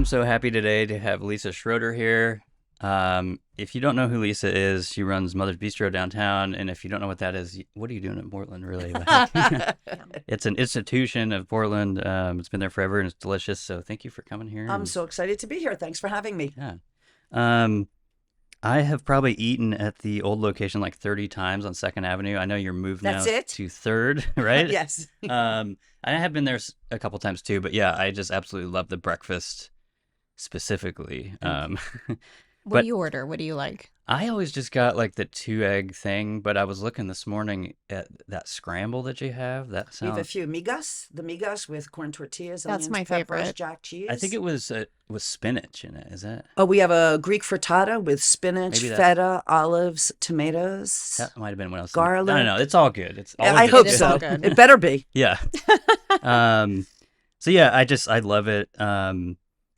am so happy today to have Lisa Schroeder here. If you don't know who Lisa is, she runs Mother's Bistro downtown. And if you don't know what that is, what are you doing in Portland, really? It's an institution of Portland. It's been there forever and it's delicious. So thank you for coming here. I'm so excited to be here. Thanks for having me. Yeah. I have probably eaten at the old location like 30 times on 2nd Avenue. I know you're moved now to 3rd, right? Yes. I have been there a couple times too, but yeah, I just absolutely love the breakfast specifically. What do you order? What do you like? I always just got like the 2-egg thing, but I was looking this morning at that scramble that you have. That We have a sounds. few migas, the migas with corn tortillas, That's onions, my peppers, favorite. jack cheese. I think it was with spinach in it. Is that? Oh, we have a Greek frittata with spinach, Maybe that- feta, olives, tomatoes. That might have been what I was. Garlic. No, it's all good. It's all. I good. hope It is so. all good. It better be. Yeah. So yeah, I love it.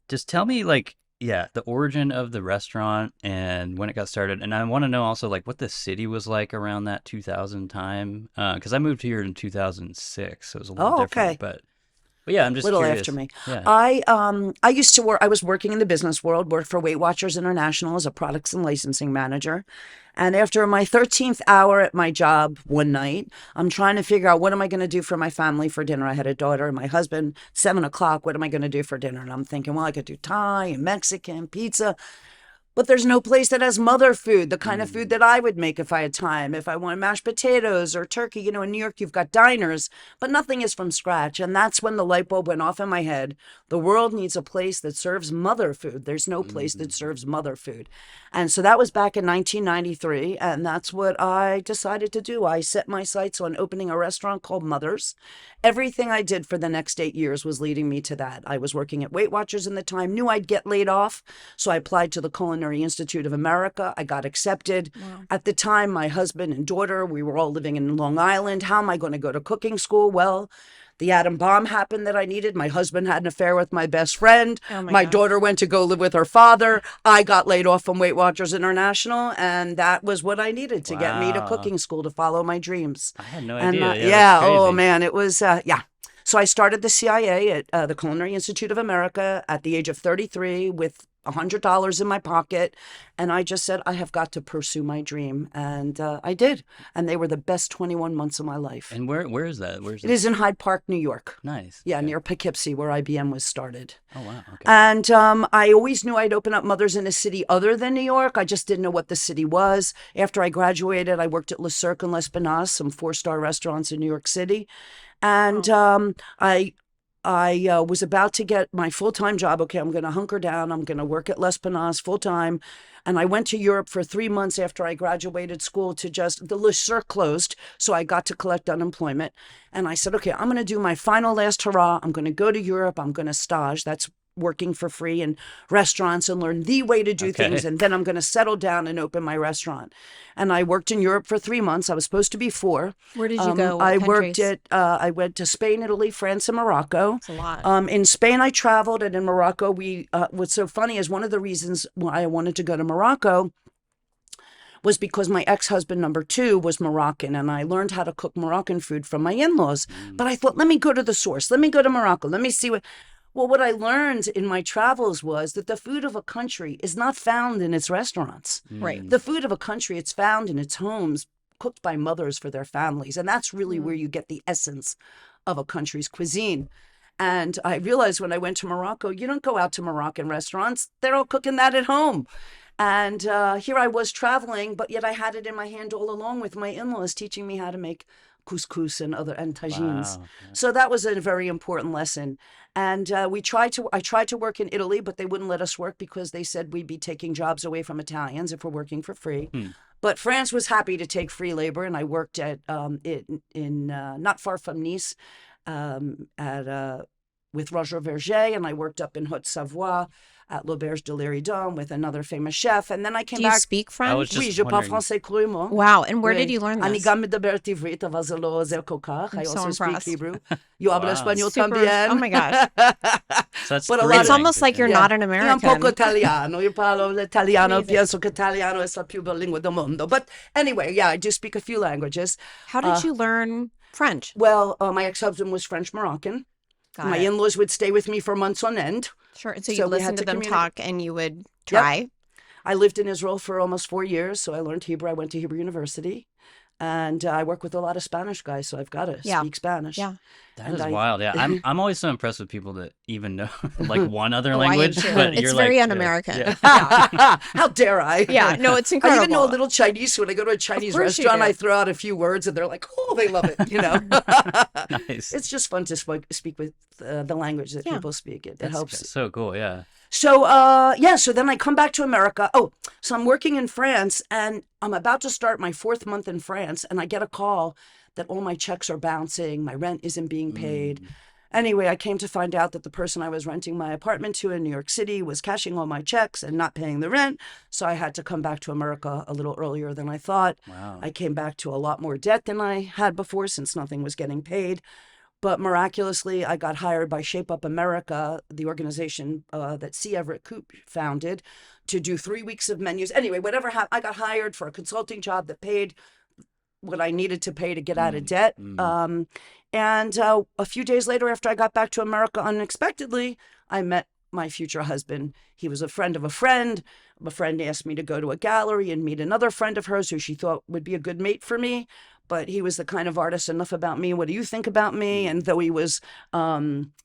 Just tell me the origin of the restaurant and when it got started. And I want to know also like what the city was like around that 2000 time. Cause I moved here in 2006. So it was a little Oh, different, okay. but yeah, I'm just Little curious. after me. Yeah. I used to work. I was working in the business world. Worked for Weight Watchers International as a products and licensing manager. And after my 13th hour at my job one night, I'm trying to figure out what am I going to do for my family for dinner. I had a daughter and my husband. 7 o'clock. What am I going to do for dinner? And I'm thinking, well, I could do Thai and Mexican pizza. But there's no place that has mother food, the kind of food that I would make if I had time. If I wanted mashed potatoes or turkey, you know, in New York, you've got diners, but nothing is from scratch. And that's when the light bulb went off in my head. The world needs a place that serves mother food. There's no place that serves mother food. And so that was back in 1993. And that's what I decided to do. I set my sights on opening a restaurant called Mother's. Everything I did for the next 8 years was leading me to that. I was working at Weight Watchers in the time, knew I'd get laid off. So I applied to the Culinary Institute of America. I got accepted. Wow. At the time, my husband and daughter, we were all living in Long Island. How am I going to go to cooking school? Well, the atom bomb happened that I needed. My husband had an affair with my best friend. Oh my gosh. daughter went to go live with her father. I got laid off from Weight Watchers International, and that was what I needed to get me to Wow. cooking school to follow my dreams. I had no And idea. yeah, That's oh crazy. man, it was yeah. So I started the CIA at the Culinary Institute of America at the age of 33 with $100 in my pocket, and I just said I have got to pursue my dream, and I did. And they were the best 21 months of my life. And where is that? Where's It is in Hyde Park, New York. Nice. Yeah, Okay. near Poughkeepsie, where IBM was started. Oh wow. Okay. And I always knew I'd open up Mother's in a city other than New York. I just didn't know what the city was. After I graduated, I worked at Le Cirque and L'Espinasse, some 4-star restaurants in New York City. And I was about to get my full-time job. Okay, I'm going to hunker down. I'm going to work at L'Espinasse full-time. And I went to Europe for 3 months after I graduated school the Le Cirque closed, so I got to collect unemployment. And I said, okay, I'm going to do my final last hurrah. I'm going to go to Europe. I'm going to stage. That's working for free in restaurants and learn the way to do Okay. things. And then I'm going to settle down and open my restaurant. And I worked in Europe for 3 months. I was supposed to be 4. Where did you go? What I countries? worked I went to Spain, Italy, France, and Morocco. It's a lot. In Spain, I traveled, and in Morocco, what's so funny is one of the reasons why I wanted to go to Morocco was because my ex-husband number 2 was Moroccan, and I learned how to cook Moroccan food from my in-laws. But I thought, let me go to the source. Let me go to Morocco. Let me see what. Well, what I learned in my travels was that the food of a country is not found in its restaurants. Right. The food of a country, it's found in its homes, cooked by mothers for their families. And that's really where you get the essence of a country's cuisine. And I realized when I went to Morocco, you don't go out to Moroccan restaurants. They're all cooking that at home. And here I was traveling, but yet I had it in my hand all along with my in-laws teaching me how to make couscous and tagines. Wow. So that was a very important lesson. And I tried to work in Italy, but they wouldn't let us work because they said we'd be taking jobs away from Italians if we're working for free. But France was happy to take free labor, and I worked at in not far from Nice with Roger Verger, and I worked up in Haute-Savoie at l'Auberge de l'Éridon with another famous chef. And then I came Do you back. speak I was French? just Oui, je parle wondering- français couramment. Wow. And where did Oui. you learn Ani this? gami de bertivrit, avazalo zelkokar. I I'm so also speak impressed. Hebrew. Yo hablo Wow. español Super- también. oh my gosh. So that's But a three lot It's of- almost like you're languages, not an Io un American. poco italiano. Io parlo l'italiano, Amazing. penso che italiano è la più bella lingua del mondo. But anyway, yeah, I do speak a few languages. How did you learn French? Well, my ex-husband was French Moroccan. Got My it. in-laws would stay with me for months on end. Sure. So So you we had listen to to them communicate. talk and you would try. I lived in Israel for almost 4 years, so I learned Hebrew. I went to Hebrew University, and I work with a lot of Spanish guys, so I've got to Yeah. speak Spanish. Yeah. That And is I- wild. Yeah, I'm always so impressed with people that even know like one other Oh, I am language. too. But It's you're very like, un-American. Yeah. Yeah. How dare I? Yeah, no, it's I even know a incredible. little Chinese. So when I go to a Chinese course you restaurant, do. I throw out a few words, and they're like, "Oh, they love it." Nice. It's just fun to speak with the language that Yeah. people speak. It That's helps. so cool. Yeah. So, so then I come back to America. Oh, so I'm working in France, and I'm about to start my 4th month in France, and I get a call that all my checks are bouncing, my rent isn't being paid. Anyway, I came to find out that the person I was renting my apartment to in New York City was cashing all my checks and not paying the rent. So I had to come back to America a little earlier than I thought. Wow. I came back to a lot more debt than I had before since nothing was getting paid. But miraculously, I got hired by Shape Up America, the organization that C. Everett Koop founded, to do 3 weeks of menus. Anyway, whatever happened, I got hired for a consulting job that paid what I needed to pay to get out of debt. And a few days later, after I got back to America unexpectedly, I met my future husband. He was a friend of a friend. A friend asked me to go to a gallery and meet another friend of hers who she thought would be a good mate for me. But he was the kind of artist, enough about me. What do you think about me? And though he was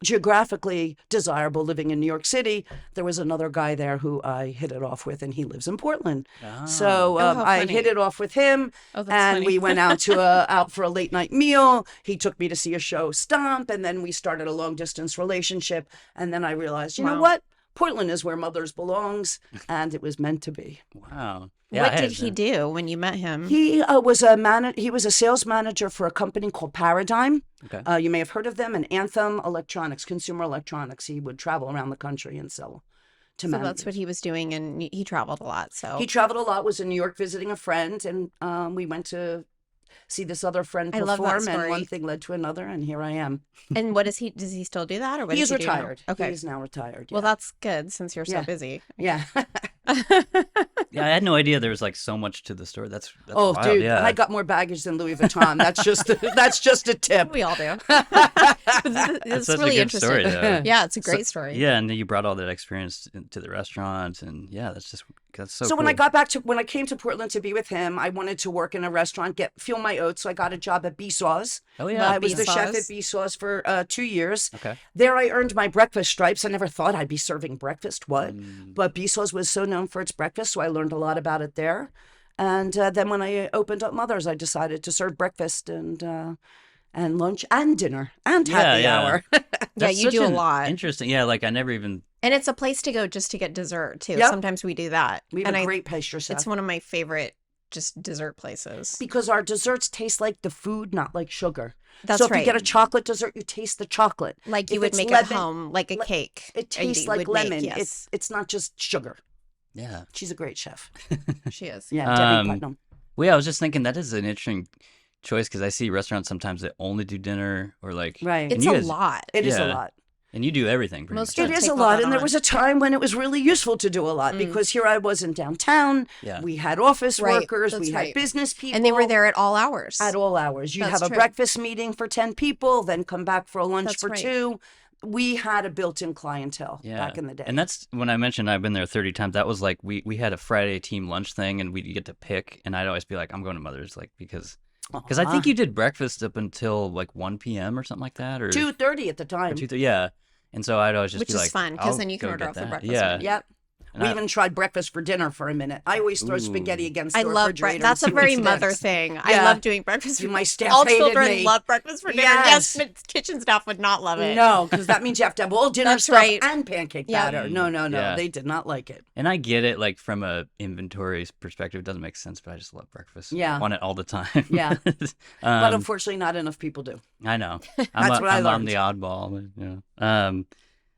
geographically desirable living in New York City, there was another guy there who I hit it off with, and he lives in Portland. So Oh, how I funny. hit it off with him, Oh, that's and funny. we went out to out for a late night meal. He took me to see a show, Stomp, and then we started a long distance relationship. And then I realized, you know Wow. what? Portland is where mothers belongs, and it was meant to be. Wow. What did he do when you met him? He was he was a sales manager for a company called Paradigm. Okay. You may have heard of them, and Anthem Electronics, consumer electronics. He would travel around the country and sell to So managers. that's what he was doing, and he traveled a lot. So He traveled a lot, was in New York visiting a friend, and we went to see this other friend I love that perform, and story. one thing led to another, and here I am. and what is he? Does he still do that, or what He's does he do now? retired. Okay. He's now retired. Well, yeah. that's good since you're so Yeah. busy. Yeah. Yeah, I had no idea there was like so much to the story. That's Oh, wild. dude, Yeah. I got more baggage than Louis Vuitton. That's just a tip. We all do. It's That's such really a good interesting. story, though. Yeah, it's a great story. Yeah, and then you brought all that experience to the restaurant, and yeah, that's so. So when I cool. when I came to Portland to be with him, I wanted to work in a restaurant, fuel my oats. So I got a job at Bisaw's. Oh yeah. I was the chef at Bisaw's. Bisaw's for 2 years. Okay. There I earned my breakfast stripes. I never thought I'd be serving breakfast. What? But Bisaw's was so known for its breakfast, so I learned a lot about it there. And then when I opened up Mother's, I decided to serve breakfast and lunch and dinner and happy Yeah. hour. Yeah, That's you such do a an lot. Interesting. Yeah, like I never even. And it's a place to go just to get dessert too. Yep. Sometimes we do that. We have and a great pastry chef. It's one of my favorite just dessert places. Because our desserts taste like the food, not like sugar. That's so if right. you get a chocolate dessert, you taste the chocolate. Like you If would it's make lemon- at home, like a cake. It or you tastes like would make, lemon. yes. It's not just sugar. Yeah. She's a great chef. She is. Yeah, Debbie Um, Putnam. Well, yeah, I was just thinking that is an interesting choice because I see restaurants sometimes that only do dinner or like. Right. and It's you a guys- lot. It is a yeah. lot. And you do everything. Pretty Most much. of It Take is a all lot. that And there on. was a time when it was really useful to do a lot because here I was in downtown. Yeah. We had office Right, workers. that's We right. had business people. And they were there at all hours. at all hours. You'd That's have a true. breakfast meeting for 10 people, then come back for a lunch That's for right. 2. We had a built-in clientele Yeah. back in the day. And that's when I mentioned I've been there 30 times. That was like we had a Friday team lunch thing and we get to pick. And I'd always be like, I'm going to Mother's like because I think you did breakfast up until like 1 p.m. or something like that. Or 2:30 at the time. 2:30, yeah. And so I'd always just Which be is like, fun, 'cause I'll then you can go order get off the that. breakfast Yeah. menu. Yep. And We I- even tried breakfast for dinner for a minute. I always throw spaghetti against the I love refrigerator. and That's a see what very sticks. mother thing. I Yeah. love doing breakfast. You- my staff all hated children me. love breakfast for dinner. Yes. Yes, but kitchen staff would not love it. No, because that means you have to have all dinner That's stuff right. and pancake Yeah. batter. No. Yeah. They did not like it. And I get it, like from a inventory perspective, it doesn't make sense, but I just love breakfast. Yeah. I want it all the time. Yeah. But um, unfortunately, not enough people do. I know. That's what I I'm learned. the oddball. But,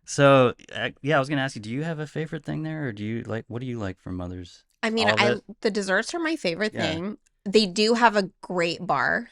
so yeah, I was gonna ask you, do you have a favorite thing there, or do you like what do you like from Mother's? I mean, All of it? the desserts are my favorite Yeah. thing. They do have a great bar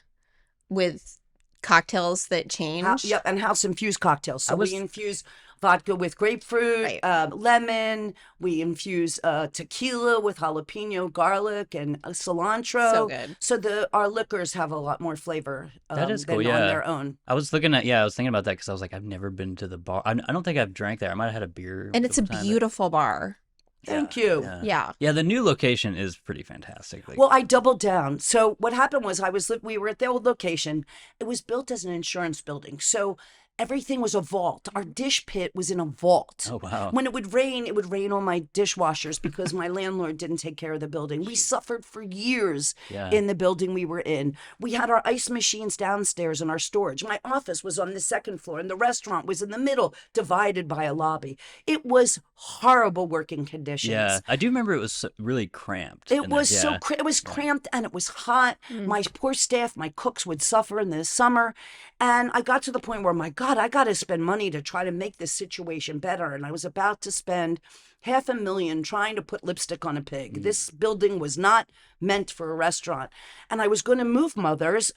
with cocktails that change. Yep, and house infused cocktails. So I was- we infuse vodka with grapefruit, Right. lemon. We infuse tequila with jalapeno, garlic, and cilantro. So good. So our liquors have a lot more flavor That is than cool, on yeah. their own. I was thinking about that because I was like, I've never been to the bar. I don't think I've drank there. I might have had a beer. And it's a sometime, but- beautiful bar. Thank you. Yeah. Yeah, the new location is pretty fantastic. Like, Well, I doubled down. So what happened was we were at the old location. It was built as an insurance building. So everything was a vault. Our dish pit was in a vault. oh wow. When it would rain on my dishwashers because my landlord didn't take care of the building. We suffered for years Yeah. in the building we were in. We had our ice machines downstairs in our storage. My office was on the second floor and the restaurant was in the middle, divided by a lobby. It was horrible working conditions. Yeah, I do remember it was really cramped. It in was there. so it was cramped and it was hot. My poor staff, my cooks would suffer in the summer, and I got to the point where, my God, I got to spend money to try to make this situation better. And I was about to spend $500,000 trying to put lipstick on a pig. This building was not meant for a restaurant, and I was going to move Mother's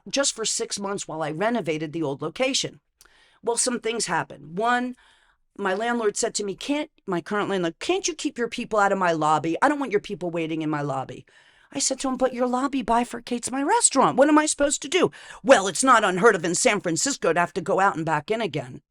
just for 6 months while I renovated the old location. Well, some things happened. One, my landlord said to me, my current landlord, can't you keep your people out of my lobby? I don't want your people waiting in my lobby. I said to him, but your lobby bifurcates my restaurant. What am I supposed to do? Well, it's not unheard of in San Francisco to have to go out and back in again.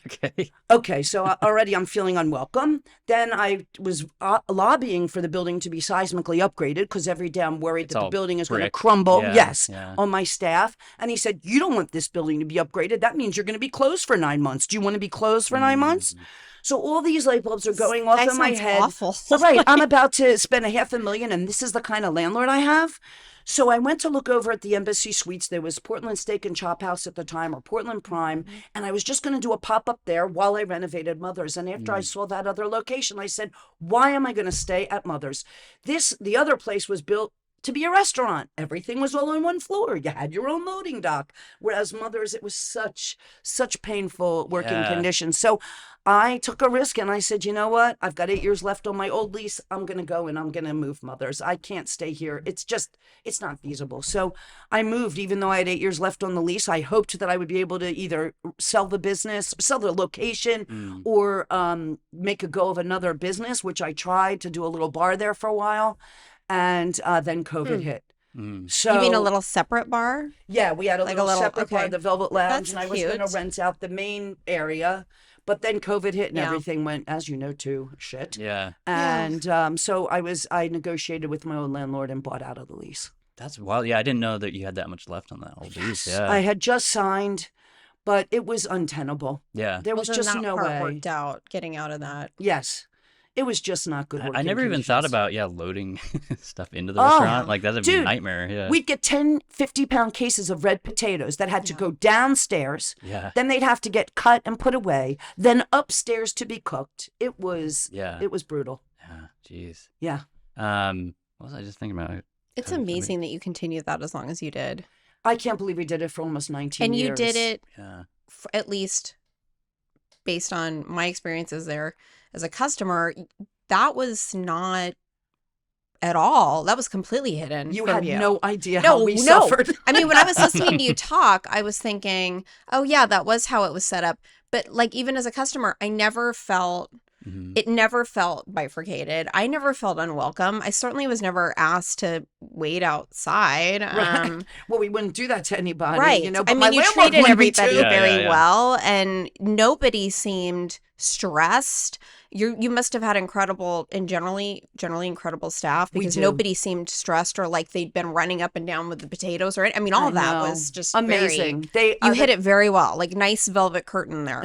Okay. Okay, so already I'm feeling unwelcome. Then I was lobbying for the building to be seismically upgraded because every day I'm worried It's that the all building is going to brick. crumble. Yeah, Yes, yeah. on my staff. And he said, you don't want this building to be upgraded. That means you're going to be closed for 9 months. Do you want to be closed for 9 months? So all these light bulbs are going off That in my sounds head. awful. Right, I'm about to spend $500,000, and this is the kind of landlord I have. So I went to look over at the Embassy Suites. There was Portland Steak and Chop House at the time, or Portland Prime, and I was just going to do a pop-up there while I renovated Mother's. And after I saw that other location, I said, why am I going to stay at Mother's? The other place was built to be a restaurant. Everything was all on one floor. You had your own loading dock. Whereas Mother's, it was such painful working Yeah. conditions. So I took a risk and I said, you know what? I've got 8 years left on my old lease. I'm going to go and I'm going to move Mother's. I can't stay here. It's not feasible. So I moved, even though I had 8 years left on the lease. I hoped that I would be able to either sell the business, sell the location, or make a go of another business, which I tried to do a little bar there for a while. And then COVID hit. So You mean a little separate bar? Yeah, we had a little separate bar, okay. the Velvet Lounge, That's and I was going to cute. rent out the main area. But then COVID hit and Yeah. everything went, as you know, to shit. Yeah. And so I negotiated with my old landlord and bought out of the lease. That's wild. Yeah, I didn't know that you had that much left on that old lease. Yeah. I had just signed, but it was untenable. yeah. There was Well, then just that no part way. worked out getting out of that. Yes. It was just not good I working never even thought conditions. about loading stuff into the Oh, restaurant. Like that'd be a dude, nightmare. Yeah. We'd get 10, 50-pound cases of red potatoes that had to go downstairs. Yeah. Then they'd have to get cut and put away. Then upstairs to be cooked. It was Yeah. brutal. Yeah. Jeez. Yeah. What was I just thinking about? It's Kind of funny. amazing that you continued that as long as you did. I can't believe we did it for almost 19 And years. you did it, Yeah. at least based on my experiences there as a customer, that was not at all. That was completely hidden. You from had you. no idea how we no. suffered. I mean, when I was listening to you talk, I was thinking, oh, yeah, that was how it was set up. But like, even as a customer, I never felt, Mhm. it never felt bifurcated. I never felt unwelcome. I certainly was never asked to wait outside. Right. Well, we wouldn't do that to anybody. Right. You know, I but mean, my you landlord treated wanted me everybody to. Yeah, very yeah, yeah. well, and nobody seemed stressed. You must have had generally incredible staff, We because do. nobody seemed stressed or like they'd been running up and down with the potatoes, or I mean, all I of that know. was just amazing. You hit it very well, like nice velvet curtain there.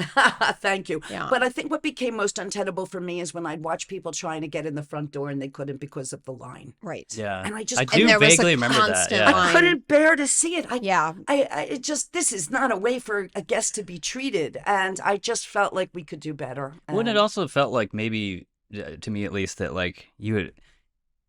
Thank you. Yeah. But I think what became most untenable for me is when I'd watch people trying to get in the front door and they couldn't because of the line. Right. Yeah. And I just I couldn't- do there was a vaguely remember that. constant Yeah. line. I couldn't bear to see it. Yeah. It just, this is not a way for a guest to be treated. And I just felt like we could do better. Wouldn't it And- also felt like maybe, to me at least, that like you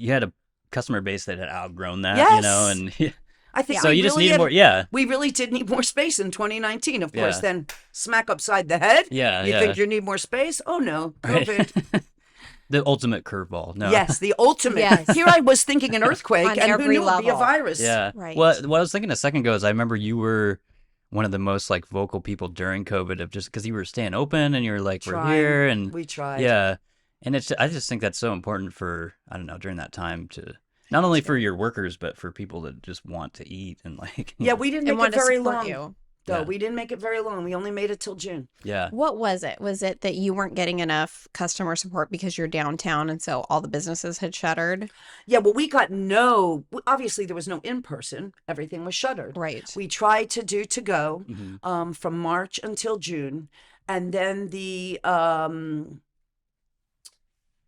had a customer base that had outgrown that, you know, Yes. and I think so we you just really need had- more. Yeah. We really did need more space in 2019, of course. Yeah. Then smack upside the head. Yeah. You yeah. think you need more space? Oh no, Right. COVID. The ultimate curveball. No. Yes, the ultimate. Yes. Here I was thinking an earthquake, On and who every knew it'd be a level. virus? Yeah. Right. Well, what I was thinking a second ago is I remember you were one of the most like vocal people during COVID of just because you were staying open and you were like, we're Trying. here and We tried. yeah. And I just think that's so important for, I don't know, during that time to not only for your workers, but for people that just want to eat and like. Yeah, we didn't And make want it to very support long. you. Though Yeah. we didn't make it very long. We only made it till June. Yeah. What was it? Was it that you weren't getting enough customer support because you're downtown and so all the businesses had shuttered? Yeah, well, we got obviously there was no in-person. Everything was shuttered. Right. We tried to do to-go Mm-hmm. from March until June. And then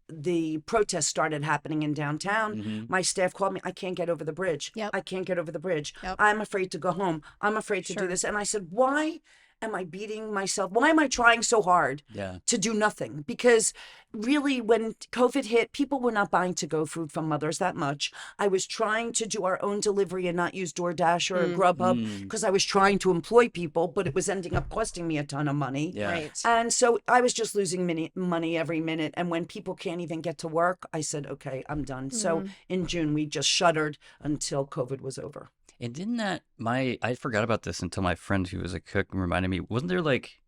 the protests started happening in downtown. Mm-hmm. My staff called me, I can't get over the bridge. Yep. I can't get over the bridge. Yep. I'm afraid to go home. I'm afraid to do Sure. this. And I said, why am I beating myself? Why am I trying so hard Yeah. to do nothing? Because really, when COVID hit, people were not buying to-go food from Mother's that much. I was trying to do our own delivery and not use DoorDash or Grubhub because I was trying to employ people, but it was ending up costing me a ton of money. Yeah. Right. And so I was just losing money every minute. And when people can't even get to work, I said, okay, I'm done. So in June, we just shuttered until COVID was over. And didn't I forgot about this until my friend who was a cook reminded me, wasn't there like,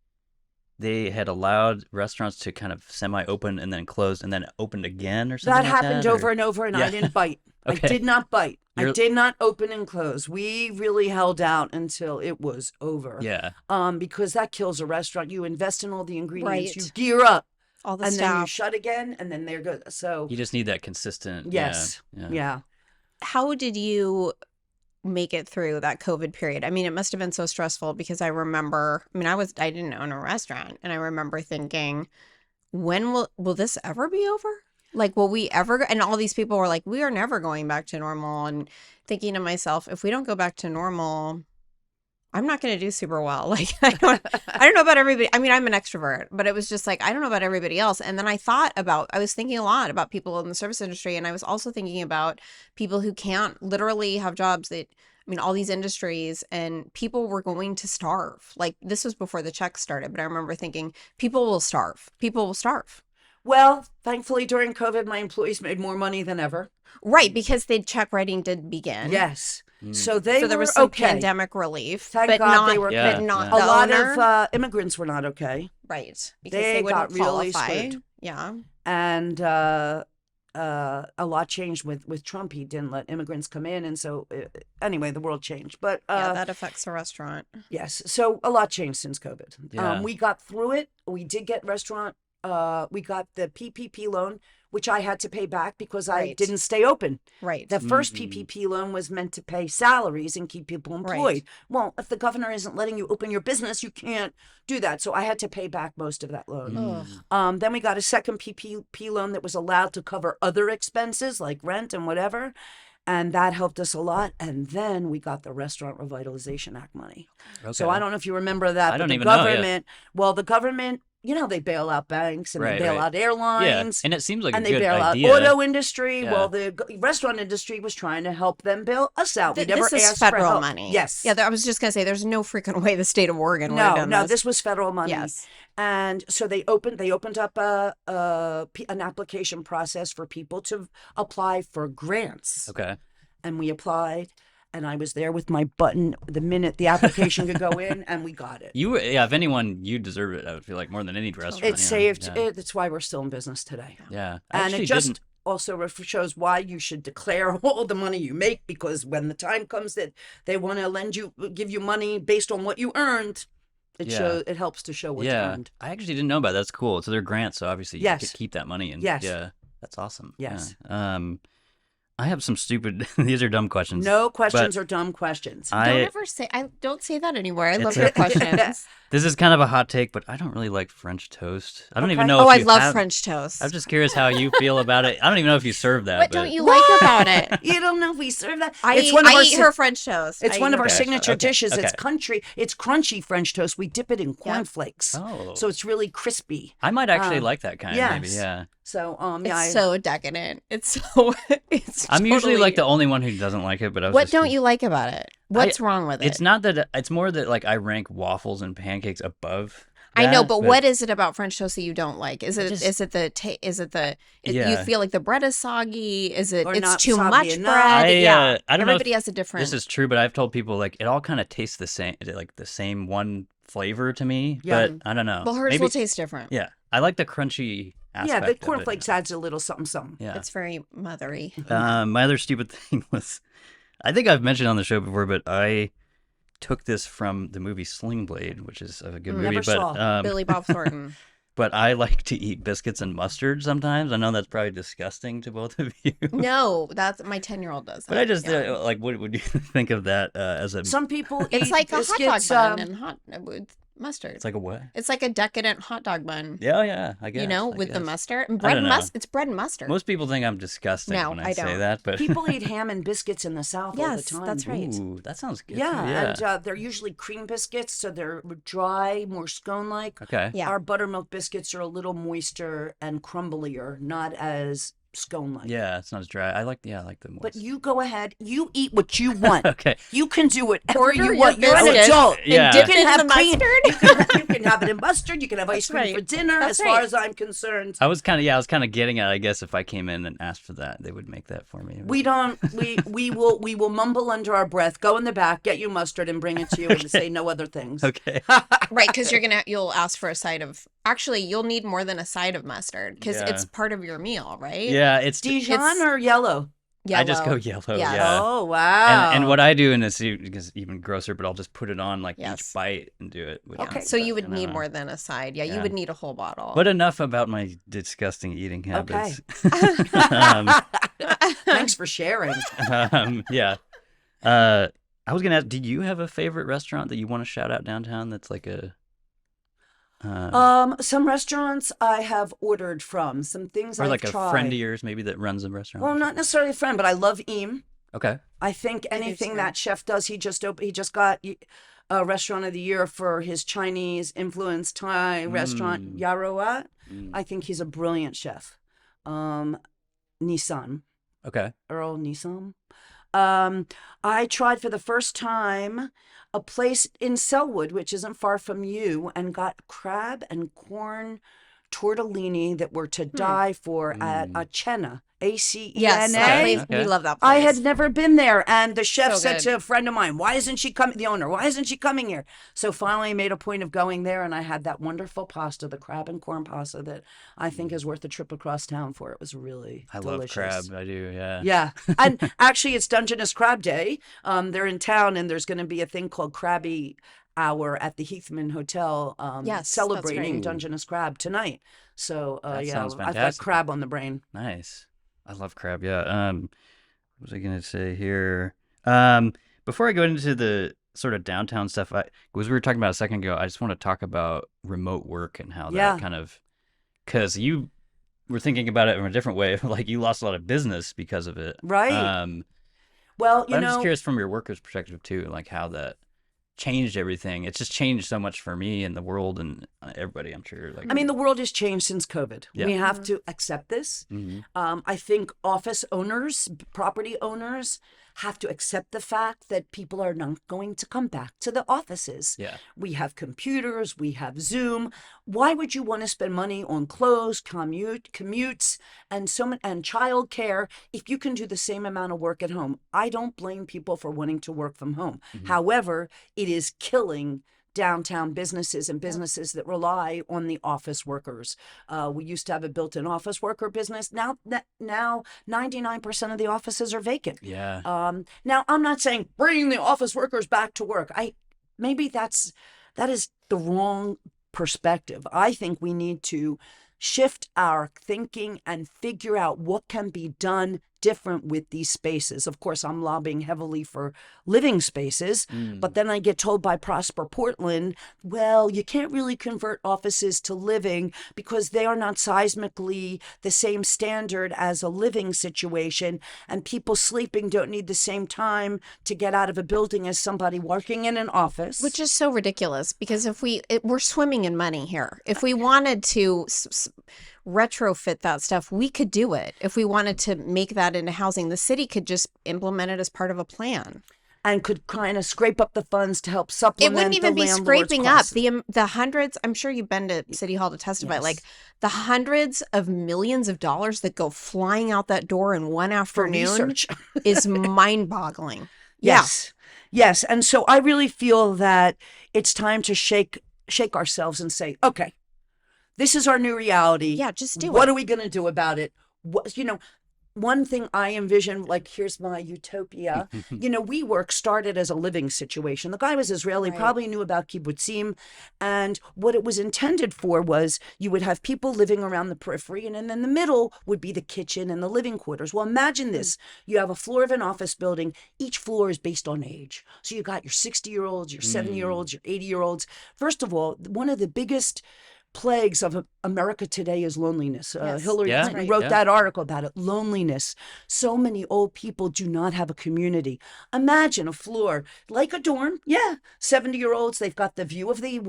they had allowed restaurants to kind of semi-open and then closed and then opened again or something That like happened or- over and over, and I Yeah. didn't bite. Okay. I did not bite. I You're- did not open and close. We really held out until it was over. Yeah. Because that kills a restaurant. You invest in all the ingredients, you Right. gear up, All the and then you staff. shut again, and then there goes. So You just need that consistent. yes, Yeah. yeah. How did you make it through that COVID period? I mean, it must have been so stressful because I remember, I didn't own a restaurant, and I remember thinking, when will this ever be over? Like, will we ever? And all these people were like, we are never going back to normal. And thinking to myself, if we don't go back to normal, I'm not going to do super well. Like, I don't know about everybody. I mean, I'm an extrovert, but it was just like, I don't know about everybody else. And then I was thinking a lot about people in the service industry. And I was also thinking about people who can't literally have jobs all these industries, and people were going to starve. Like, this was before the checks started, but I remember thinking, people will starve. People will starve. Well, thankfully during COVID, my employees made more money than ever. Right, because the check writing did begin. Yes. Mm. So they So there were was some okay. pandemic relief. Thank but God not, they were Yeah, but not yeah. the A lot owner. of immigrants were not okay. Right. Because They they wouldn't got really qualify. screwed. Yeah. And a lot changed with Trump. He didn't let immigrants come in. And so anyway, the world changed. But Yeah, that affects a restaurant. yes, so a lot changed since COVID. Yeah. We got through it. We did get we got the PPP loan, which I had to pay back because I Right. didn't stay open. Right. The first Mhm. PPP loan was meant to pay salaries and keep people employed. Well, if the governor isn't letting you open your business, you can't do that. So I had to pay back most of that loan. Mm. Then we got a second PPP loan that was allowed to cover other expenses like rent and whatever. And that helped us a lot. And then we got the Restaurant Revitalization Act money. Okay. So I don't know if you remember that. I but don't the even know, yeah. government, well, the government, they bail out banks and Right, they bail right. out Yeah, airlines. and it seems like And a they good bail idea. out auto industry. Yeah. Well, the restaurant industry was trying to help them bail us out. We never This is asked federal for help. money. Yes. Yeah, I was just going to say, there's no freaking way the state of Oregon would have No, done no, this was federal money. Yes. And so they opened up an application process for people to apply for grants. Okay. And we applied, and I was there with my button the minute the application could go in, and we got it. If anyone, you deserve it. I would feel like more than any restaurant. It saved. Yeah. That's why we're still in business today. Yeah. I And actually it just didn't. also shows why you should declare all the money you make, because when the time comes that they want to give you money based on what you earned, Yeah. it helps to show what you Yeah. earned. I actually didn't know about that. That's cool. So they're grants, so obviously you Yes. could keep that money. And Yes. Yeah. That's awesome. Yes. Yeah. I have some stupid. These are dumb questions. No questions are dumb questions. Don't say that anymore. I love It's a- your questions. This is kind of a hot take, but I don't really like French toast. I don't even Okay. know. Oh, if I you love have- French toast. I'm just curious how you feel about it. I don't even know if you serve that. What but... don't you like about it? You don't know if we serve that. I It's one of our eat her French toast. It's I one eat of her our French signature toast. dishes. It's okay. It's crunchy French toast. We dip it in cornflakes, Oh. so it's really crispy. I might actually like that kind. yes. Maybe. Yeah. So It's so decadent. It's so. It's. I'm usually totally- like the only one who doesn't like it, but I was What just don't you like about it? What's wrong with it? It's not that. It's more that like I rank waffles and pancakes above. I know, that, but what is it about French toast that you don't like? Is it you Yeah. feel like the bread is soggy? Is it Or it's not too soggy much enough? bread? Yeah, I don't know if everybody has a different. this is true, but I've told people like it all kind of tastes the same, like the same one flavor to me. Yeah. But I don't know. Well, hers Maybe, will taste different. yeah, I like the crunchy aspect. Yeah, the of it. cornflakes adds a little something, something. Yeah. It's very mothery. My other stupid thing was, I think I've mentioned on the show before, but I took this from the movie Sling Blade, which is a good movie. Never saw. Billy Bob Thornton. But I like to eat biscuits and mustard sometimes. I know that's probably disgusting to both of you. No, that's my 10-year-old does that. But I just yeah. like, what would you think of that as a? Some people It's eat like a biscuits, hot dog bun and hot with mustard. It's like a what? It's like a decadent hot dog bun. Yeah, yeah, I guess. You know, I with the guess. mustard and I bread don't and know. It's bread and mustard. Most people think I'm disgusting No, when I say don't. that, but people eat ham and biscuits in the South all the Yes, time. that's right. Ooh, that sounds good. Yeah, too. and they're usually cream biscuits, so they're dry, more scone-like. Okay. Yeah. Our buttermilk biscuits are a little moister and crumblier, not as scone-like. Yeah, it's not as dry. I like the moist. But you go ahead. You eat what you want. Okay. You can do whatever Order you your want. You're an biscuits adult. Yeah. and dip You it can in have the cream. mustard. You can have it in mustard. You can have ice That's cream for right. dinner. That's as far right. as I'm concerned, I was kind of getting at. I guess if I came in and asked for that, they would make that for me. we don't. We will mumble under our breath. Go in the back, get you mustard, and bring it to you, and say no other things. Okay. Right, because you'll ask for a side of. Actually, you'll need more than a side of mustard because Yeah. it's part of your meal, right? Yeah, it's. Dijon or yellow? I just go yellow. Yes. Yeah. Oh wow! And what I do, and it's even grosser, but I'll just put it on like Yes. each bite and do it. With Okay. So you would and, need more than a side. Yeah, yeah. you would need a whole bottle. But enough about my disgusting eating habits. Thanks for sharing. Yeah. I was gonna ask, do you have a favorite restaurant that you want to shout out downtown? That's like a. Some restaurants I have ordered from. Some things or I've like a tried. friend of yours, maybe that runs a restaurant. Well, not necessarily a friend, but I love Eam. Okay. I think anything too. that chef does, he just got a restaurant of the year for his Chinese influenced Thai restaurant Yaroa. I think he's a brilliant chef. Nissan, Okay. Earl Nissan. I tried for the first time a place in Selwood, which isn't far from you, and got crab and corn tortellini that were to die for at Acena. A-C-E-N-A. yes, that place- Okay. we love that place. I had never been there, and the chef So said good. to a friend of mine, "Why isn't she coming?" The owner, "Why isn't she coming here?" So finally, I made a point of going there, and I had that wonderful pasta, the crab and corn pasta, that I think is worth the trip across town for. It was really I delicious. love crab. I do. Yeah. Yeah, and actually, it's Dungeness Crab Day. They're in town, and there's going to be a thing called Crabby Hour at the Heathman Hotel, Yes, that's celebrating right. Dungeness crab tonight. So That yeah, sounds I've got fantastic. crab on the brain. Nice. I love crab. Yeah. What was I gonna say here? Before I go into the sort of downtown stuff, because we were talking about a second ago, I just want to talk about remote work and how Yeah. that kind of, because you were thinking about it in a different way. Like you lost a lot of business because of it. Right. Well, But you I'm just know, curious from your worker's perspective too, like how that changed everything. It's just changed so much for me and the world and everybody, I'm sure. Like, I mean, the world has changed since COVID. Yeah. We have to accept this. Mhm. I think office owners, property owners, have to accept the fact that people are not going to come back to the offices. Yeah. We have computers, we have Zoom. Why would you want to spend money on clothes, commutes, and childcare if you can do the same amount of work at home? I don't blame people for wanting to work from home. However, it is killing downtown businesses and businesses that rely on the office workers. We used to have a built-in office worker business. Now 99% of the offices are vacant. Yeah. Now I'm not saying bring the office workers back to work. Maybe that is the wrong perspective. I think we need to shift our thinking and figure out what can be done different with these spaces. Of course, I'm lobbying heavily for living spaces, but then I get told by Prosper Portland, well, you can't really convert offices to living because they are not seismically the same standard as a living situation, and people sleeping don't need the same time to get out of a building as somebody working in an office. Which is so ridiculous because if we're swimming in money here. If we wanted to retrofit that stuff, we could do it. If we wanted to make that into housing, the city could just implement it as part of a plan. and could kind of scrape up the funds to help It supplement wouldn't even the be landlord's scraping costs. up the hundreds. I'm sure you've been to City Hall to testify. Yes. Like the hundreds of millions of dollars that go flying out that door in one For afternoon research. is mind-boggling. Yes. Yes. And so I really feel that it's time to shake ourselves and say, okay, this is our new reality. Yeah, just do What it. are we going to do about it? What, one thing I envision, like, here's my utopia. WeWork started as a living situation. The guy was Israeli, Right. probably knew about kibbutzim. And what it was intended for was you would have people living around the periphery, and then in the middle would be the kitchen and the living quarters. Well, imagine this. You have a floor of an office building. Each floor is based on age. So you got your 60-year-olds, your 70-year-olds, your 80-year-olds. First of all, one of the biggest plagues of America today is loneliness. Yes. Hillary Yeah. Clinton Right. wrote Yeah. that article about it. Loneliness. So many old people do not have a community. Imagine a floor like a dorm. Yeah, 70-year-olds. They've got the view of they've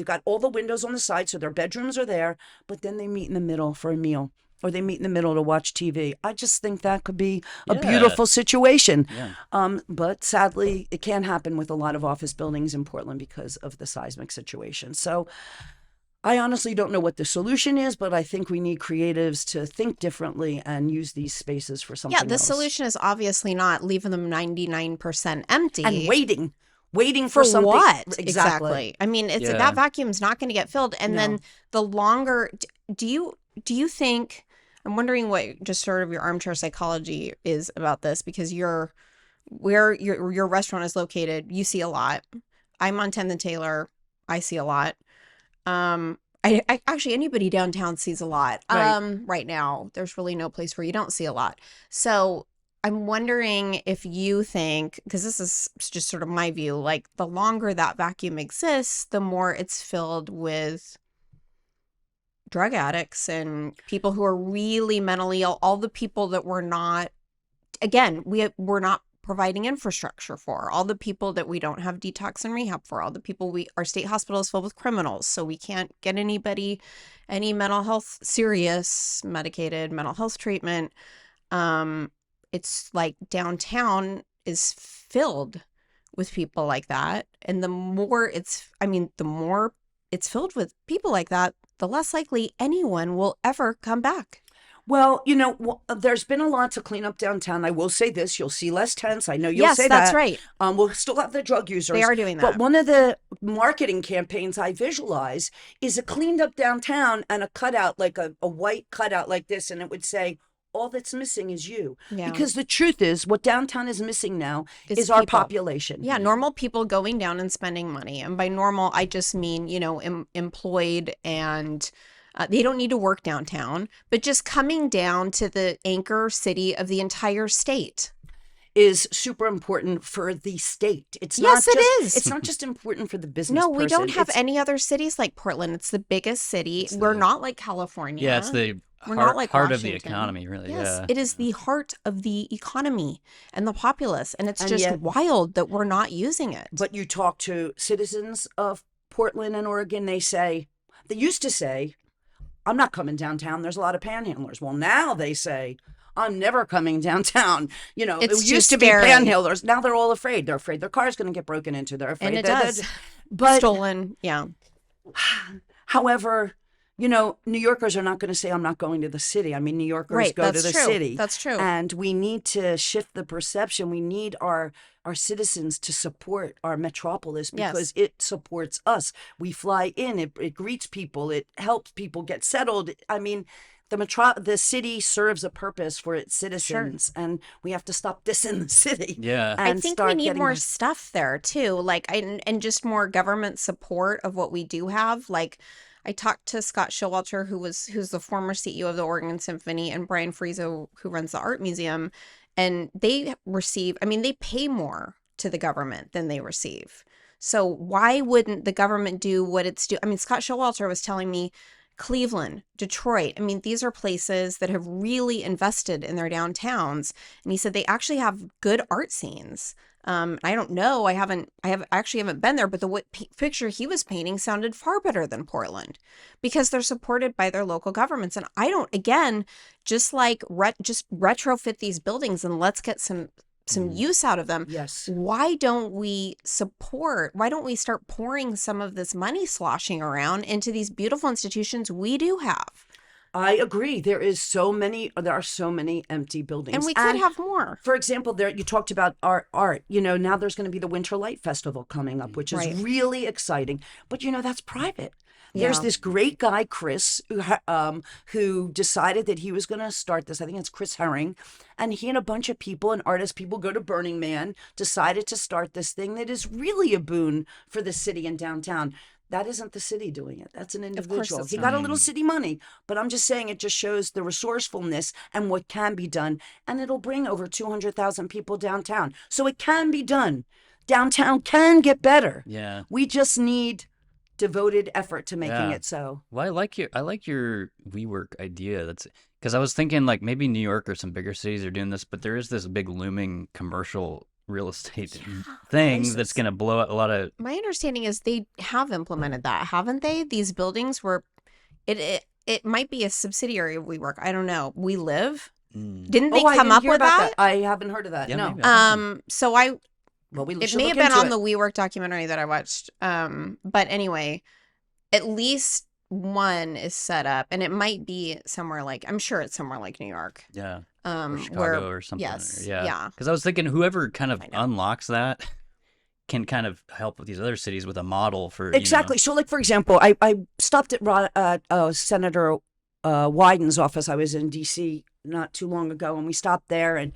got all the windows on the side, so their bedrooms are there. But then they meet in the middle for a meal, or they meet in the middle to watch TV. I just think that could be a Yeah. beautiful situation. Yeah. But sadly, it can't happen with a lot of office buildings in Portland because of the seismic situation. So I honestly don't know what the solution is, but I think we need creatives to think differently and use these spaces for something Yeah, the else. solution is obviously not leaving them 99% empty. And waiting for for something. what Exactly. I mean, it's Yeah. that vacuum's not going to get filled, and then No. the longer do you think, I'm wondering what just sort of your armchair psychology is about this, because where your restaurant is located, you see a lot. I'm on 10th and Taylor, I see a lot. I actually, anybody downtown sees a lot. Right. Right now there's really no place where you don't see a lot. So I'm wondering if you think, because this is just sort of my view, like the longer that vacuum exists, the more it's filled with drug addicts and people who are really mentally ill, all the people that we're not, again, we're not providing infrastructure for, all the people that we don't have detox and rehab for, all the people our state hospital is filled with criminals, so we can't get anybody any mental health, serious medicated mental health treatment. It's like downtown is filled with people like that, and the more it's filled with people like that, the less likely anyone will ever come back. Well, there's been a lot to clean up downtown. I will say this: you'll see less tents. I know you'll Yes, say that's that. right. We'll still have the drug users. They are doing But that. one of the marketing campaigns I visualize is a cleaned up downtown and a cutout, like a white cutout like this, and it would say, all that's missing is you. Yeah. Because the truth is, what downtown is missing now It's is our people. population. Yeah, normal people going down and spending money. And by normal, I just mean, employed, and they don't need to work downtown, but just coming down to the anchor city of the entire state. Is super important for the state. It's Yes, not it just, is. It's not just important for the business. No, we don't person. have It's- any other cities like Portland. It's the biggest city. It's We're the- not like California. Yeah, it's the We're heart, not like heart of the Washington. economy, really. Yes, Yeah. it is the heart of the economy and the populace. And it's And just yet- wild that we're not using it. But you talk to citizens of Portland and Oregon, they used to say, I'm not coming downtown. There's a lot of panhandlers. Well, now they say, I'm never coming downtown. It's it too used to scary. be panhandlers. Now they're all afraid. They're afraid their car's going to get broken into. They're afraid And it that- does. But Stolen. Yeah. however, New Yorkers are not going to say, I'm not going to the city. I mean, New Yorkers Right. go That's to the true. city. That's true. And we need to shift the perception. We need our citizens to support our metropolis because it supports us. We fly in, it greets people, it helps people get settled. I mean, the city serves a purpose for its citizens, and we have to stop dissing the city. Yeah. And I think we start need getting more our- stuff there too, like and just more government support of what we do have. Like I talked to Scott Showalter, who's the former CEO of the Oregon Symphony, and Brian Frieso, who runs the art museum, and they pay more to the government than they receive. So why wouldn't the government do what it's doing? I mean, Scott Showalter was telling me Cleveland, Detroit. I mean, these are places that have really invested in their downtowns. And he said they actually have good art scenes. I don't know. I actually haven't been there, but the picture he was painting sounded far better than Portland because they're supported by their local governments. And just retrofit these buildings and let's get some some use out of them. Yes. Why don't we start pouring some of this money sloshing around into these beautiful institutions we do have? I agree. There are so many empty buildings. And we could have more. For example, there you talked about art. Now there's going to be the Winter Light Festival coming up, which is really exciting. But that's private. There's this great guy, Chris, who decided that he was going to start this. I think it's Chris Herring. And he and a bunch of people and artists, people go to Burning Man, decided to start this thing that is really a boon for the city and downtown. That isn't the city doing it. That's an individual. He got a little city money, but I'm just saying it just shows the resourcefulness and what can be done. And it'll bring over 200,000 people downtown. So it can be done. Downtown can get better. Yeah. We just need devoted effort to making it so. Well, I like your WeWork idea. That's because I was thinking like maybe New York or some bigger cities are doing this, but there is this big looming commercial real estate thing that's going to blow up a lot of. My understanding is they have implemented that, haven't they? These buildings where it might be a subsidiary of WeWork. I don't know. We Live. Didn't they come up with that? I haven't heard of that. Yeah, no. So it may have been on the WeWork documentary that I watched. But anyway, at least one is set up, and it might be somewhere like, I'm sure it's somewhere like New York. Yeah. Or Chicago or something. Yes. Yeah. Because I was thinking whoever kind of unlocks that can kind of help with these other cities with a model for exactly. So, like for example, I stopped at Senator Wyden's office. I was in D.C. not too long ago, and we stopped there. And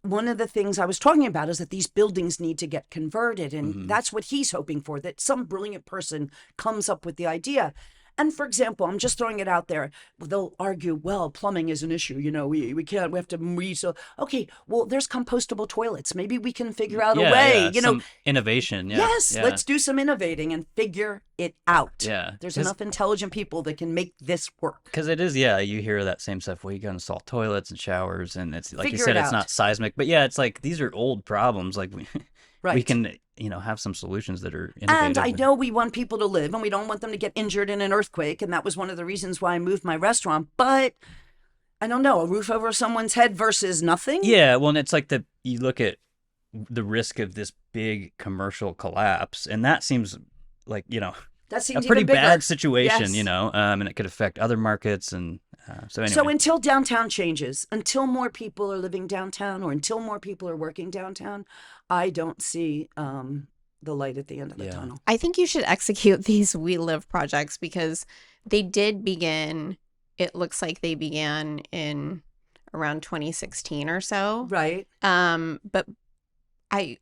one of the things I was talking about is that these buildings need to get converted, and that's what he's hoping for. That some brilliant person comes up with the idea. And for example, I'm just throwing it out there. They'll argue, well, plumbing is an issue. We can't. We have to so okay. Well, there's compostable toilets. Maybe we can figure out a way. Some innovation. Yeah. Yes, let's do some innovating and figure it out. Yeah, there's enough intelligent people that can make this work. Because it is, you hear that same stuff. Well, you got to install toilets and showers, and it's like figure you said, it it's out. not seismic, but it's like these are old problems. Like we can. Have some solutions that are innovative. And I know we want people to live and we don't want them to get injured in an earthquake. And that was one of the reasons why I moved my restaurant. But I don't know, a roof over someone's head versus nothing? Yeah, well, and it's like you look at the risk of this big commercial collapse, and that seems like, that seems a pretty even bigger. bad situation, Yes. And it could affect other markets. And so anyway. So until downtown changes, until more people are living downtown or until more people are working downtown, I don't see the light at the end of the tunnel. I think you should execute these We Live projects because they did begin, it looks like they began in around 2016 or so. Right. But I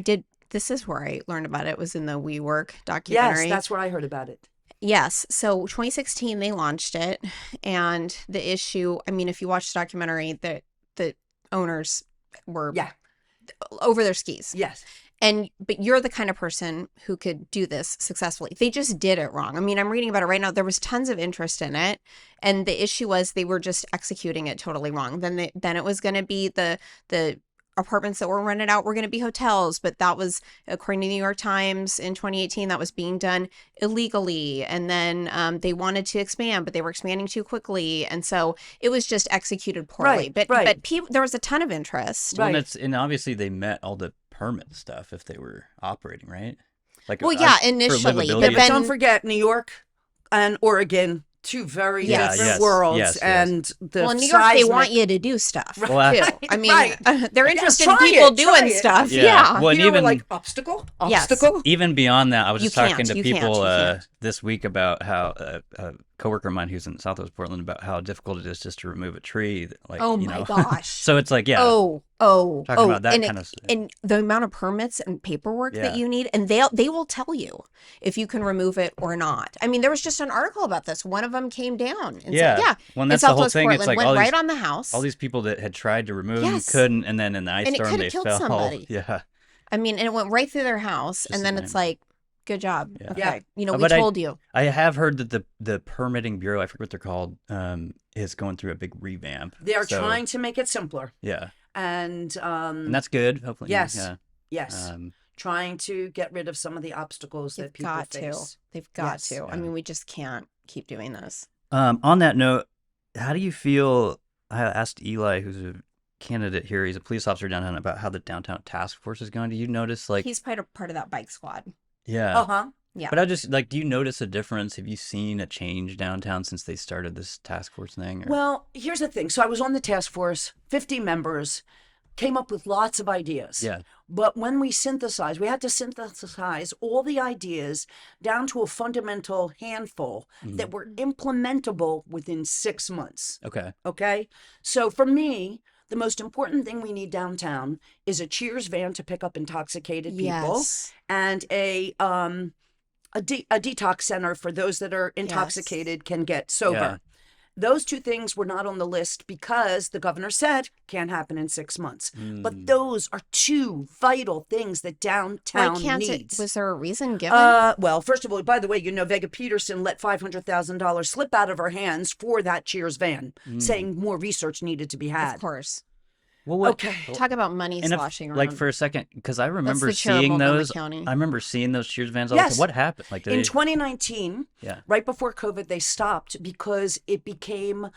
did, this is where I learned about it. It was in the WeWork documentary. Yes, that's where I heard about it. Yes. So 2016, they launched it. And the issue, I mean, if you watch the documentary, the owners were over their skis. Yes. But you're the kind of person who could do this successfully. They just did it wrong. I mean, I'm reading about it right now. There was tons of interest in it. And the issue was they were just executing it totally wrong. Then it was going to be the apartments that were rented out were going to be hotels. But that was, according to the New York Times in 2018, that was being done illegally. And then they wanted to expand, but they were expanding too quickly. And so it was just executed poorly. But there was a ton of interest. Well, and obviously they met all the permit stuff if they were operating, right? Like, initially. But don't forget, New York and Oregon, two very different worlds. Yes. And the in New York, they want you to do stuff too. I mean, they're interested in people doing stuff. Yeah. Well, and even like obstacle. Even beyond that, I was just talking to people you can't. this week about how a coworker of mine who's in Southwest Portland about how difficult it is just to remove a tree. Like, oh my gosh. So it's like, talking about that kind of stuff. And the amount of permits and paperwork that you need, and they will tell you if you can remove it or not. I mean, there was just an article about this. One of them came down and said, well, that's the whole thing. Portland, it's like went all these, right on the house. All these people that had tried to remove them couldn't, and then in the ice storm they fell. Somebody. Yeah. I mean, and it went right through their house, and then it's like, good job. Yeah. Okay. We told you. I have heard that the permitting bureau, I forget what they're called, is going through a big revamp. They are trying to make it simpler. Yeah. And that's good, hopefully. Yes. Yeah. Yes. Trying to get rid of some of the obstacles that people face. They've got to. I mean, we just can't keep doing this. On that note, how do you feel? I asked Eli, who's a candidate here. He's a police officer downtown about how the downtown task force is going. Do you notice like He's part of that bike squad. yeah. Uh-huh. Yeah. But I just like, do you notice a difference? Have you seen a change downtown since they started this task force thing? Or? Well, here's the thing. So I was on the task force, 50 members, came up with lots of ideas. Yeah. But when we had to synthesize all the ideas down to a fundamental handful that were implementable within 6 months. Okay. Okay. So for me, the most important thing we need downtown is a Cheers van to pick up intoxicated people Yes. and a detox center for those that are intoxicated can get sober. Yeah. Those two things were not on the list because the governor said can't happen in 6 months. But those are two vital things that downtown Why can't needs. it? Was there a reason given? Well, first of all, by the way, Vega Peterson let $500,000 slip out of her hands for that Cheers van, saying more research needed to be had. Of course. Well, what, Okay. Talk about money and if, sloshing around. like for a second, because I remember the chair of seeing Multnomah those. County. I remember seeing those Cheers vans all Yes. the time. What happened? Like did In they, 2019, yeah. right before COVID, they stopped because it became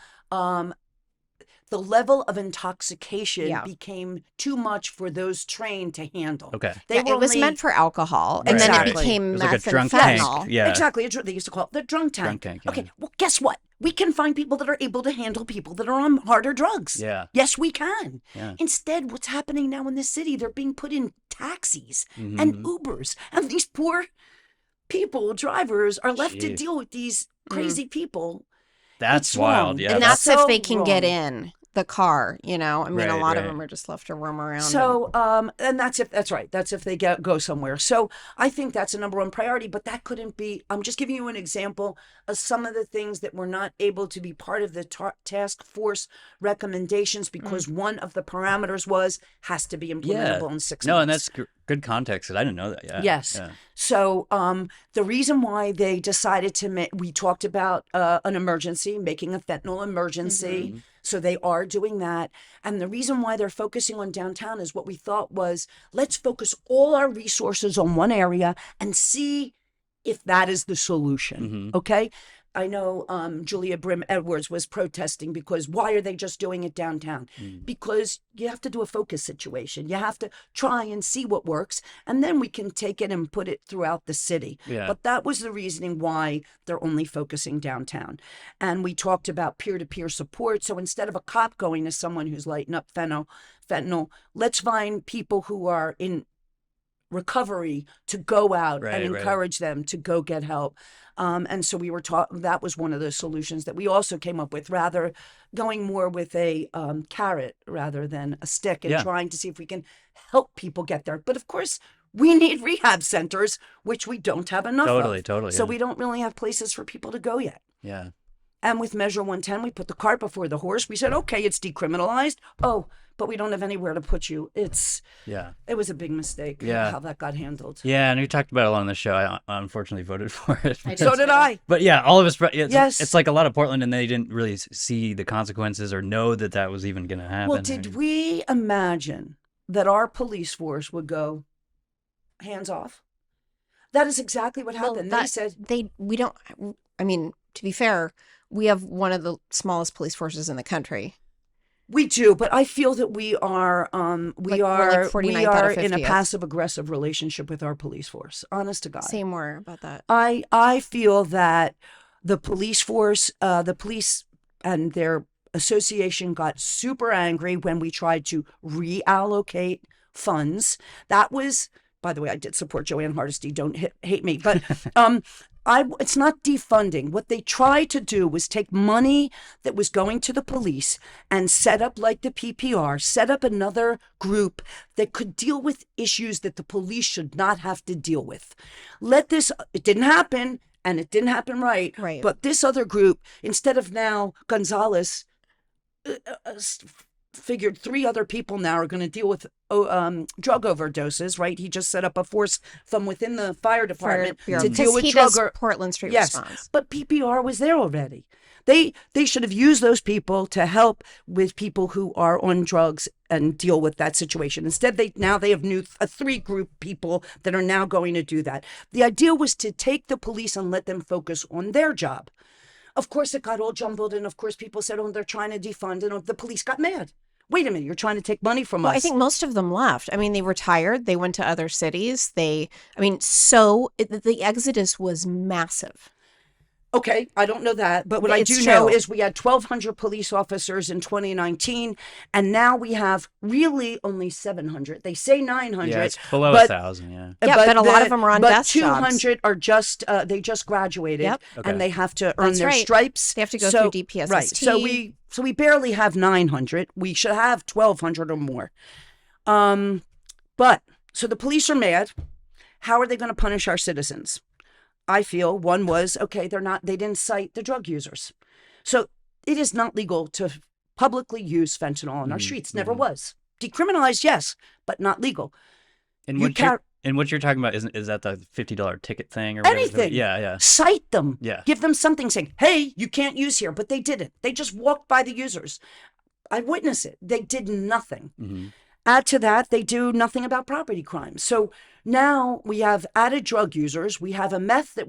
the level of intoxication Yeah. became too much for those trained to handle. Okay. They were it was only- meant for alcohol, and then Right. it became It was like a meth and drunk tank. fentanyl. Yeah. Exactly. They used to call it the drunk tank. Drunk tank, yeah. Okay. Well, guess what? We can find people that are able to handle people that are on harder drugs. Yeah. Yes, we can. Yeah. Instead, what's happening now in this city, they're being put in taxis Mhm. and Ubers. And these poor people, drivers, are left to Jeez. deal with these crazy people. That's It's wild. wrong. Yeah. And That's that's so if they can get wrong. in the car, I mean, a Right, lot of right. them are just left to roam around. So, and that's right. That's if they go somewhere. So I think that's a number one priority, but that couldn't be, I'm just giving you an example of some of the things that were not able to be part of the task force recommendations because one of the parameters has to be implementable in 6 months. No, and that's good context. 'Cause I didn't know that. Yeah. Yes. Yeah. So the reason why they decided to we talked about an emergency, making a fentanyl emergency. So they are doing that. And the reason why they're focusing on downtown is what we thought was, let's focus all our resources on one area and see if that is the solution. Okay. I know Julia Brim Edwards was protesting because why are they just doing it downtown? Because you have to do a focus situation. You have to try and see what works, and then we can take it and put it throughout the city. Yeah. But that was the reasoning why they're only focusing downtown. And we talked about peer-to-peer support. So instead of a cop going to someone who's lighting up fentanyl, let's find people who are in recovery to go out Right, and right. encourage them to go get help. And so we were that was one of the solutions that we also came up with, rather going more with a carrot rather than a stick and Yeah. trying to see if we can help people get there. But of course, we need rehab centers, which we don't have enough Totally, of. totally. So yeah. we don't really have places for people to go yet. Yeah. And with Measure 110, we put the cart before the horse. We said, okay, it's decriminalized. Oh, but we don't have anywhere to put you. Yeah. It was a big mistake Yeah. how that got handled. Yeah, and we talked about it a lot on the show. I unfortunately voted for it. So did I. But yeah, all of us. Yes. It's like a lot of Portland, and they didn't really see the consequences or know that was even going to happen. Well, did we imagine that our police force would go hands off? That is exactly what happened. They said, we don't. I mean, to be fair, we have one of the smallest police forces in the country. we do, but I feel that we are We're like 49th out of in a 50th. passive aggressive relationship with our police force. Honest to God. Say more about that. I feel that the police force, the police and their association got super angry when we tried to reallocate funds. That was, by the way, I did support Joanne Hardesty. Don't hate me, but it's not defunding. What they tried to do was take money that was going to the police and set up, like the PPR, set up another group that could deal with issues that the police should not have to deal with. It didn't happen, and it didn't happen right. Right. But this other group, instead of now Gonzalez, figured 3 other people now are going to deal with drug overdoses, right? He just set up a force from within the fire department to deal Because with he drug does Portland Street Yes, Response. but PPR was there already. They should have used those people to help with people who are on drugs and deal with that situation. Instead, they have a 3 group people that are now going to do that. The idea was to take the police and let them focus on their job. Of course, it got all jumbled, and of course, people said, "Oh, they're trying to defund," and the police got mad. wait a minute, you're trying to take money from Well, us. I think most of them left. I mean, they retired. They went to other cities. The exodus was massive. Okay, I don't know that, but what I It's do know true. is we had 1,200 police officers in 2019, and now we have really only 700. They say 900. Yeah, it's below but 1,000. Yeah. Yeah, but a lot of them are on but desk jobs. 200 are just they just graduated, Yep. Okay. and they have to earn That's their right. stripes. They have to go So- through DPSST. Right. So we barely have 900. We should have 1,200 or more. But so the police are mad. How are they going to punish our citizens? I feel one was, okay, they didn't cite the drug users. So it is not legal to publicly use fentanyl on our streets. Never was. Decriminalized, yes, but not legal. And You what you're talking about is that the $50 ticket thing or whatever? Anything. Yeah, yeah. Cite them. Yeah. Give them something saying, hey, you can't use here. But they didn't. They just walked by the users. I witnessed it. They did nothing. Mm-hmm. Add to that, they do nothing about property crimes. So now we have added drug users. We have a meth that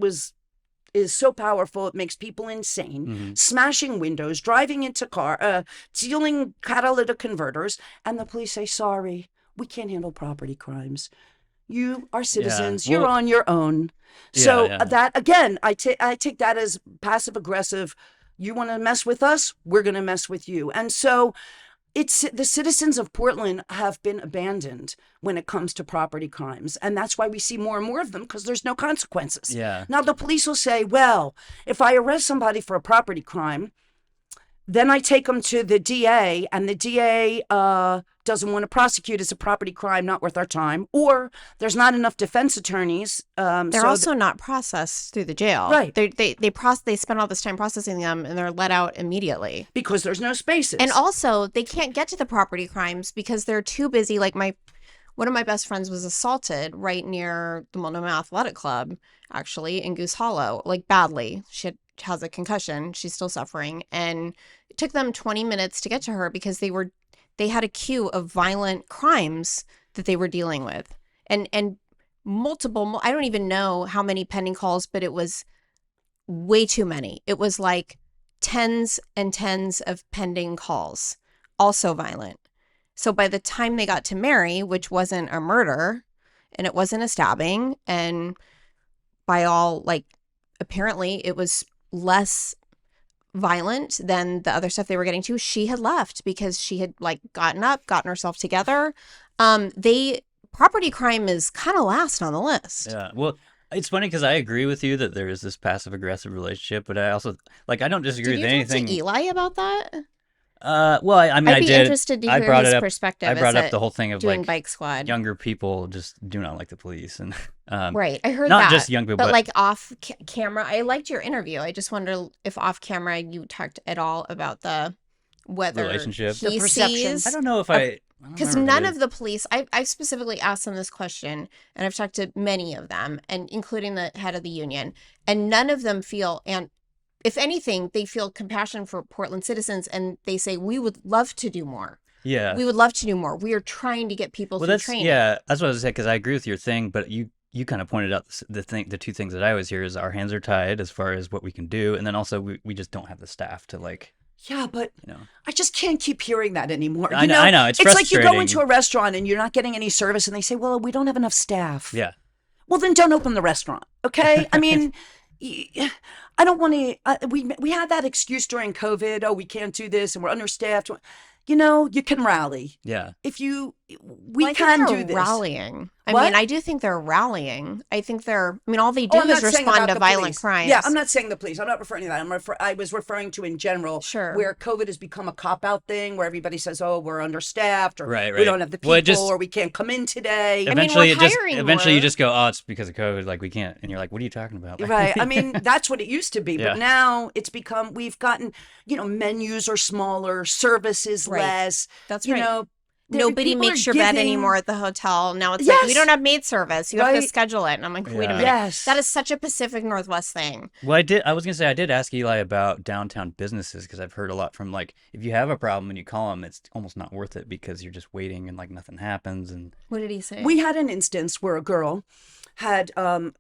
is so powerful it makes people insane, smashing windows, driving into stealing catalytic converters, and the police say, sorry, we can't handle property crimes. You are citizens. Well, you're on your own. Yeah, So yeah. that, again, I take that as passive aggressive. You want to mess with us? We're going to mess with you. And so it's the citizens of Portland have been abandoned when it comes to property crimes. And that's why we see more and more of them, because there's no consequences. Yeah. Now, the police will say, well, if I arrest somebody for a property crime, then I take them to the DA, and the DA doesn't want to prosecute as a property crime, not worth our time. Or there's not enough defense attorneys. They're also not processed through the jail. Right. They spend all this time processing them, and they're let out immediately. because there's no spaces. And also, they can't get to the property crimes because they're too busy. Like one of my best friends was assaulted right near the Multnomah Athletic Club, actually, in Goose Hollow, like badly. She has a concussion. She's still suffering. And it took them 20 minutes to get to her because they had a queue of violent crimes that they were dealing with. And multiple, I don't even know how many pending calls, but it was way too many. It was like tens and tens of pending calls, also violent. So by the time they got to Mary, which wasn't a murder and it wasn't a stabbing, and by all, like, apparently it was less violent than the other stuff they were getting to, she had left because she had, like, gotten herself together. Property crime is kind of last on the list. Yeah. Well, it's funny because I agree with you that there is this passive aggressive relationship, but I also I don't disagree Did with you anything. talk to Eli about that? Well, I mean, I'd I be did. interested to I hear brought his it up. perspective. I brought as up the whole thing of doing like bike squad. younger people just do not like the police, and Right. I heard not that. just young people, but like off camera, I liked your interview. I just wonder if off camera you talked at all about whether Relationship. The he perception. sees. I don't know if I don't Because remember if none it of is. the police, I've specifically asked them this question, and I've talked to many of them, and including the head of the union, and none of them feel, and if anything, they feel compassion for Portland citizens, and they say, we would love to do more. Yeah. We would love to do more. We are trying to get people through training. Yeah, that's what I was saying, because I agree with your thing, but you kind of pointed out the two things that I always hear is our hands are tied as far as what we can do, and then also we just don't have the staff to Yeah, but you know. I just can't keep hearing that anymore. I know, it's like you go frustrating. into a restaurant and you're not getting any service, and they say, well, we don't have enough staff. Yeah. Well, then don't open the restaurant, okay? I mean, I don't want to. We had that excuse during COVID. Oh, we can't do this, and we're understaffed. You know, you can rally. Yeah. Well, I think can they're do this. rallying. I What? mean, I do think they're rallying. I think all they do I'm is not saying respond about to the violent police. crimes. Yeah, I'm not saying the police. I'm not referring to that. I was referring to in general, Sure. where COVID has become a cop-out thing, where everybody says, "Oh, we're understaffed," or Right, "We right. don't have the people," Well, it just- or "We can't come in today." mean, Eventually, we're hiring eventually you more. just go, oh, it's because of COVID. Like we can't, and you're like, what are you talking about? Right. I mean, that's what it used to be, Yeah. but now it's become. We've gotten, menus are smaller, services Right. less. That's you right. know, Nobody people makes are your bed giving- anymore at the hotel. Now it's like, we Yes. don't have maid service. You have to Right. schedule it. And I'm like, wait a Yeah. minute. Yes. That is such a Pacific Northwest thing. Well, I was gonna say I did ask Eli about downtown businesses because I've heard a lot from like if you have a problem and you call them, it's almost not worth it because you're just waiting and like nothing happens. And What did he say? We had an instance where a girl had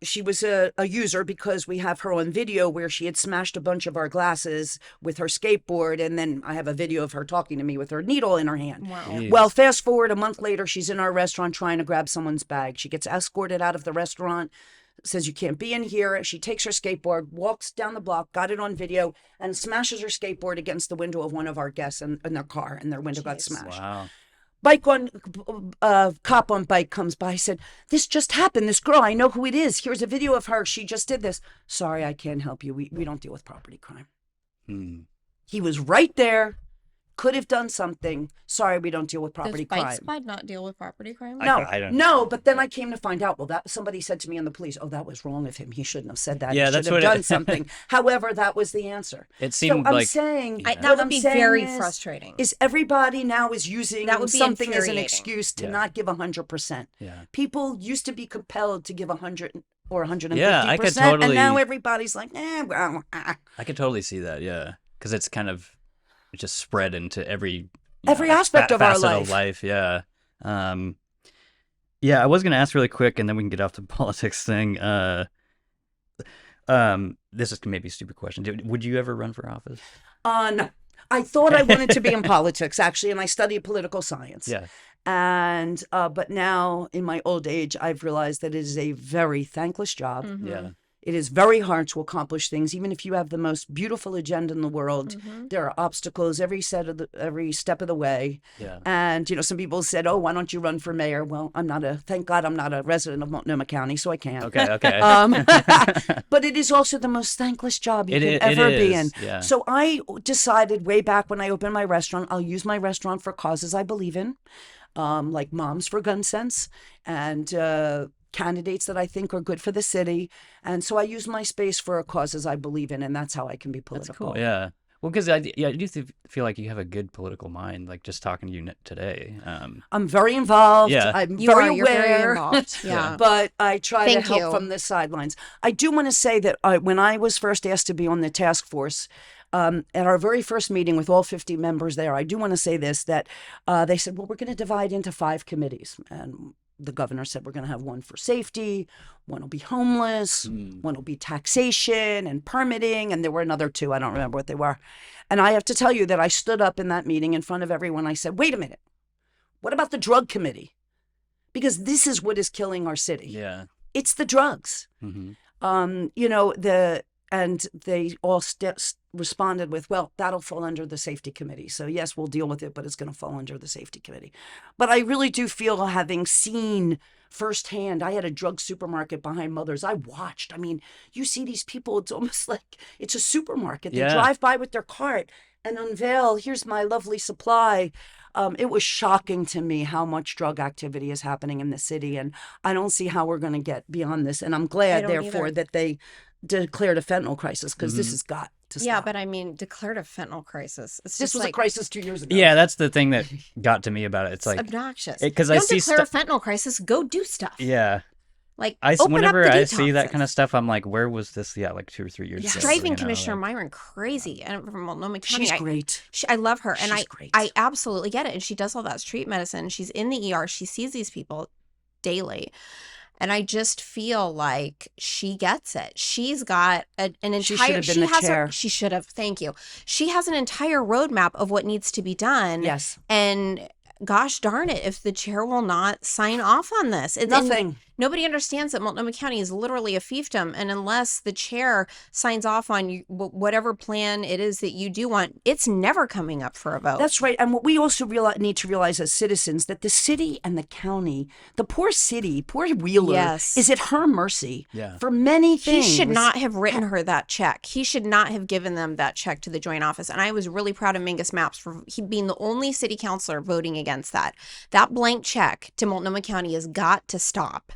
she was a user because we have her on video where she had smashed a bunch of our glasses with her skateboard, and then I have a video of her talking to me with her needle in her hand. Wow. Jeez. Well, fast forward a month later, she's in our restaurant trying to grab someone's bag. She gets escorted out of the restaurant, says you can't be in here. She takes her skateboard, walks down the block, got it on video, and smashes her skateboard against the window of one of our guests in their car, and their window got Jeez. smashed. wow. Cop on bike comes by, said, this just happened. This girl, I know who it is. Here's a video of her. She just did this. Sorry, I can't help you. We don't deal with property crime. Hmm. He was right there. Could have done something. Sorry, we don't deal with property Does Bike crime. Squad not deal with property crime? No, I don't- no, but then I came to find out, well, that somebody said to me in the police, oh, that was wrong of him. He shouldn't have said that. Yeah, he that's should have what it- done something. However, that was the answer. It So seemed I'm like saying, Yeah. That what would I'm be saying very is- frustrating. Is everybody now is using That would be something as an infuriating. excuse to Yeah. not give 100%. yeah. People used to be compelled to give 100 or 150%, Yeah, I could and now totally- everybody's like, well, I could totally see that. Yeah, because it's kind of it just spread into every Every aspect of our facet life. Yeah. Yeah, I was gonna ask really quick, and then we can get off the politics thing. This is maybe a stupid question. Would you ever run for office? No. I thought I wanted to be in politics, actually, and I studied political science. Yeah. And but now in my old age, I've realized that it is a very thankless job. Mhm. Yeah. It is very hard to accomplish things, even if you have the most beautiful agenda in the world. Mhm. There are obstacles every step of the way. Yeah. And some people said, "Oh, why don't you run for mayor?" Well, thank God I'm not a resident of Multnomah County, so I can't. Okay. Okay. But it is also the most thankless job you It can ever be is, in. yeah. So I decided way back when I opened my restaurant, I'll use my restaurant for causes I believe in, like Moms for Gun Sense and candidates that I think are good for the city. And so I use my space for causes I believe in, and that's how I can be That's political. cool. Yeah. Well, because I do feel like you have a good political mind, like just talking to you today. I'm very involved. Yeah. I'm You very are. You're very aware. involved. Yeah. But I try Thank to help you. from the sidelines. I do want to say that when I was first asked to be on the task force, at our very first meeting with all 50 members there, I do want to say this, that they said, well, we're going to divide into 5 committees. And the governor said, we're going to have one for safety, one will be homeless, one will be taxation and permitting, and there were another 2. I don't remember what they were. And I have to tell you that I stood up in that meeting in front of everyone. I said, wait a minute. What about the drug committee? Because this is what is killing our city. Yeah. It's the drugs. Hmm. And they all responded with, well, that'll fall under the safety committee. So yes, we'll deal with it, but it's going to fall under the safety committee. But I really do feel, having seen firsthand, I had a drug supermarket behind Mother's. I watched. I mean, you see these people, it's almost like it's a supermarket. They Yeah. drive by with their cart and unveil, here's my lovely supply. It was shocking to me how much drug activity is happening in the city, and I don't see how we're going to get beyond this. And I'm glad, don't therefore, either. that they declared a fentanyl crisis, because this Mhm. has got to Yeah, stop. but I mean, declared a fentanyl crisis. It's This just was like, a crisis 2 years ago. Yeah, that's the thing that got to me about it. It's like, obnoxious. because You I don't see declare stuff. a fentanyl crisis. Go do stuff. Yeah. Like, I open whenever up the I see that kind of detoxes. stuff, I'm like, where was this? Yeah, like 2 or 3 years Yes. ago. Driving you know, Commissioner like- Myron, crazy, and from Multnomah County. She's great. I love her, and She's great. I absolutely get it. And she does all that street medicine. She's in the ER. She sees these people daily, and I just feel like she gets it. She's got an entire. She should have been the has chair. she should have. Thank you. She has an entire roadmap of what needs to be done. Yes. And gosh darn it, if the chair will not sign off on this, and Nothing. nobody understands that Multnomah County is literally a fiefdom, and unless the chair signs off on whatever plan it is that you do want, it's never coming up for a vote. That's right. And what we also need to realize as citizens, that the city and the county, the poor city, poor Wheeler, Yes. is at her mercy Yeah. for many He things. should not have written her that check. He should not have given them that check to the joint office. And I was really proud of Mingus Maps for being the only city councilor voting against that. That blank check to Multnomah County has got to stop.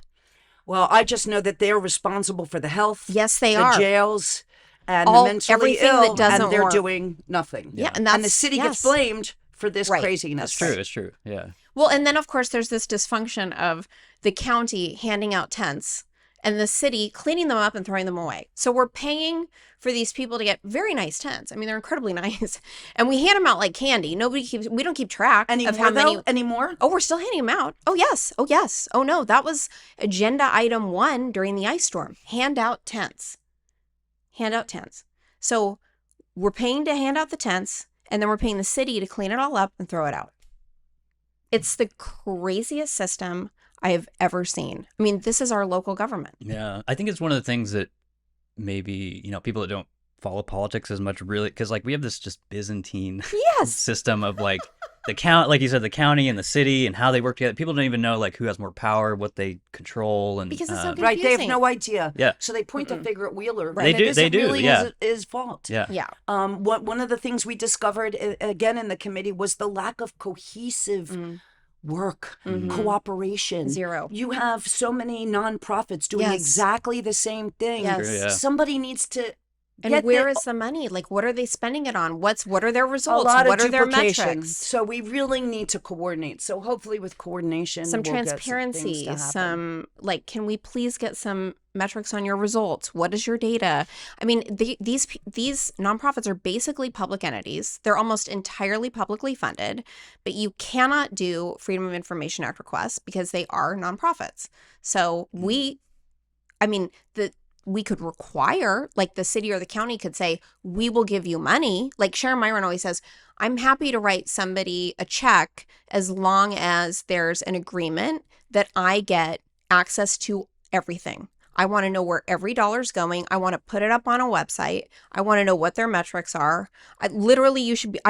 Well, I just know that they're responsible for the health, Yes, they the are. jails, and All- the mentally everything ill, that doesn't and they're work. doing nothing. Yeah, and And the that's city yes. gets blamed for this Right. craziness. It's true. It's true. Yeah. Well, and then of course there's this dysfunction of the county handing out tents and the city cleaning them up and throwing them away. So we're paying for these people to get very nice tents. I mean, they're incredibly nice. And we hand them out like candy. We don't keep track of how many. Anymore? Oh, we're still handing them out. Oh, yes. Oh, yes. Oh, no. That was agenda item 1 during the ice storm. Hand out tents. Hand out tents. So we're paying to hand out the tents, and then we're paying the city to clean it all up and throw it out. It's the craziest system I have ever seen. I mean, this is our local government. Yeah. I think it's one of the things that maybe, people that don't follow politics as much really, because like we have this just Byzantine Yes. system of like the count, like you said, the county and the city and how they work together. People don't even know like who has more power, what they control, and Because it's so confusing. Right, they have no idea. Yeah. So they point the finger at Wheeler. They and do, it isn't they do, really yeah. his fault. Yeah. Yeah. One of the things we discovered again in the committee was the lack of cohesive work, cooperation. Zero. You have so many nonprofits doing Yes. exactly the same thing. Yes. True, yeah. Somebody needs to And get where is the money? Like, what are they spending it on? What are their a results? lot What of are their duplication. metrics? So we really need to coordinate. So hopefully with coordination, Some we'll get transparency, things to happen. can we please get some metrics on your results? What is your data? I mean, these nonprofits are basically public entities. They're almost entirely publicly funded, but you cannot do Freedom of Information Act requests because they are nonprofits. So we could require, like the city or the county could say, we will give you money. Like Sharon Myron always says, I'm happy to write somebody a check as long as there's an agreement that I get access to everything. I want to know where every dollar's going. I want to put it up on a website. I want to know what their metrics are. I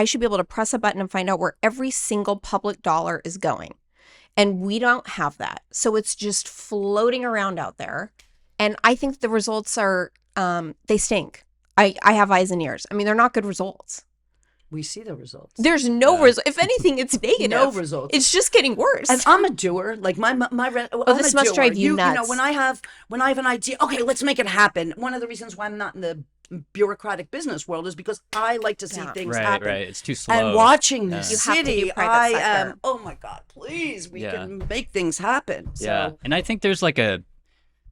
should be able to press a button and find out where every single public dollar is going. And we don't have that. So it's just floating around out there. And I think the results are, they stink. I have eyes and ears. I mean, they're not good results. We see the results. There's no result. If anything, it's negative. No results. It's just getting worse. And I'm a doer. Like this must drive you nuts. You know, when I have an idea, okay, let's make it happen. One of the reasons why I'm not in the bureaucratic business world is because I like to see things happen. Right. It's too slow. And watching the You have to do city, private I sector. am. Oh my God! Please, we can make things happen. So. Yeah, and I think there's like a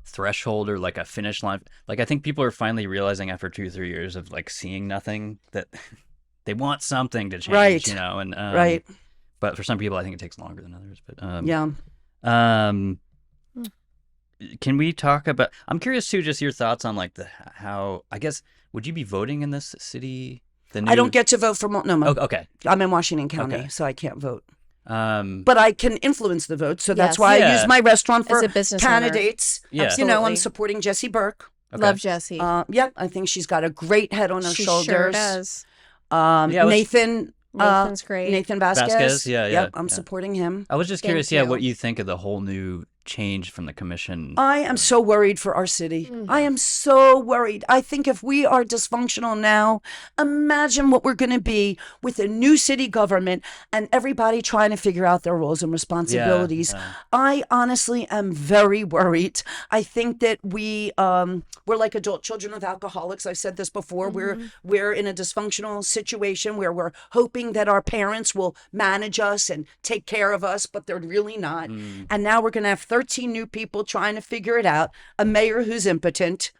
threshold or like a finish line. Like I think people are finally realizing after 2-3 years of like seeing nothing that they want something to change. Right. And Right. But for some people, I think it takes longer than others. But Yeah. Can we talk about? I'm curious too, just your thoughts on like how I guess would you be voting in this city? I don't get to vote for Multnomah. Oh, okay. I'm in Washington County, Okay. so I can't vote. But I can influence the vote, so that's Yes. why I Yeah. use my restaurant for As a business owner. candidates. Yeah. You know, I'm Absolutely. supporting Jessie Burke. Okay. Love Jessie. Yeah, I think she's got a great head on her She shoulders. sure does. Yeah, Nathan. Nathan's great. Nathan Vasquez. Vasquez, yeah, Yep, yeah, I'm yeah. supporting him. I was just Thank curious, you. what you think of the whole new change from the commission. I am so worried for our city. Mm. I am so worried. I think if we are dysfunctional now, imagine what we're going to be with a new city government and everybody trying to figure out their roles and responsibilities. Yeah. I honestly am very worried. I think that we're like adult children of alcoholics. I've said this before. We're in a dysfunctional situation where we're hoping that our parents will manage us and take care of us, but they're really not. And now we're going to have 13 new people trying to figure it out. A mayor who's impotent.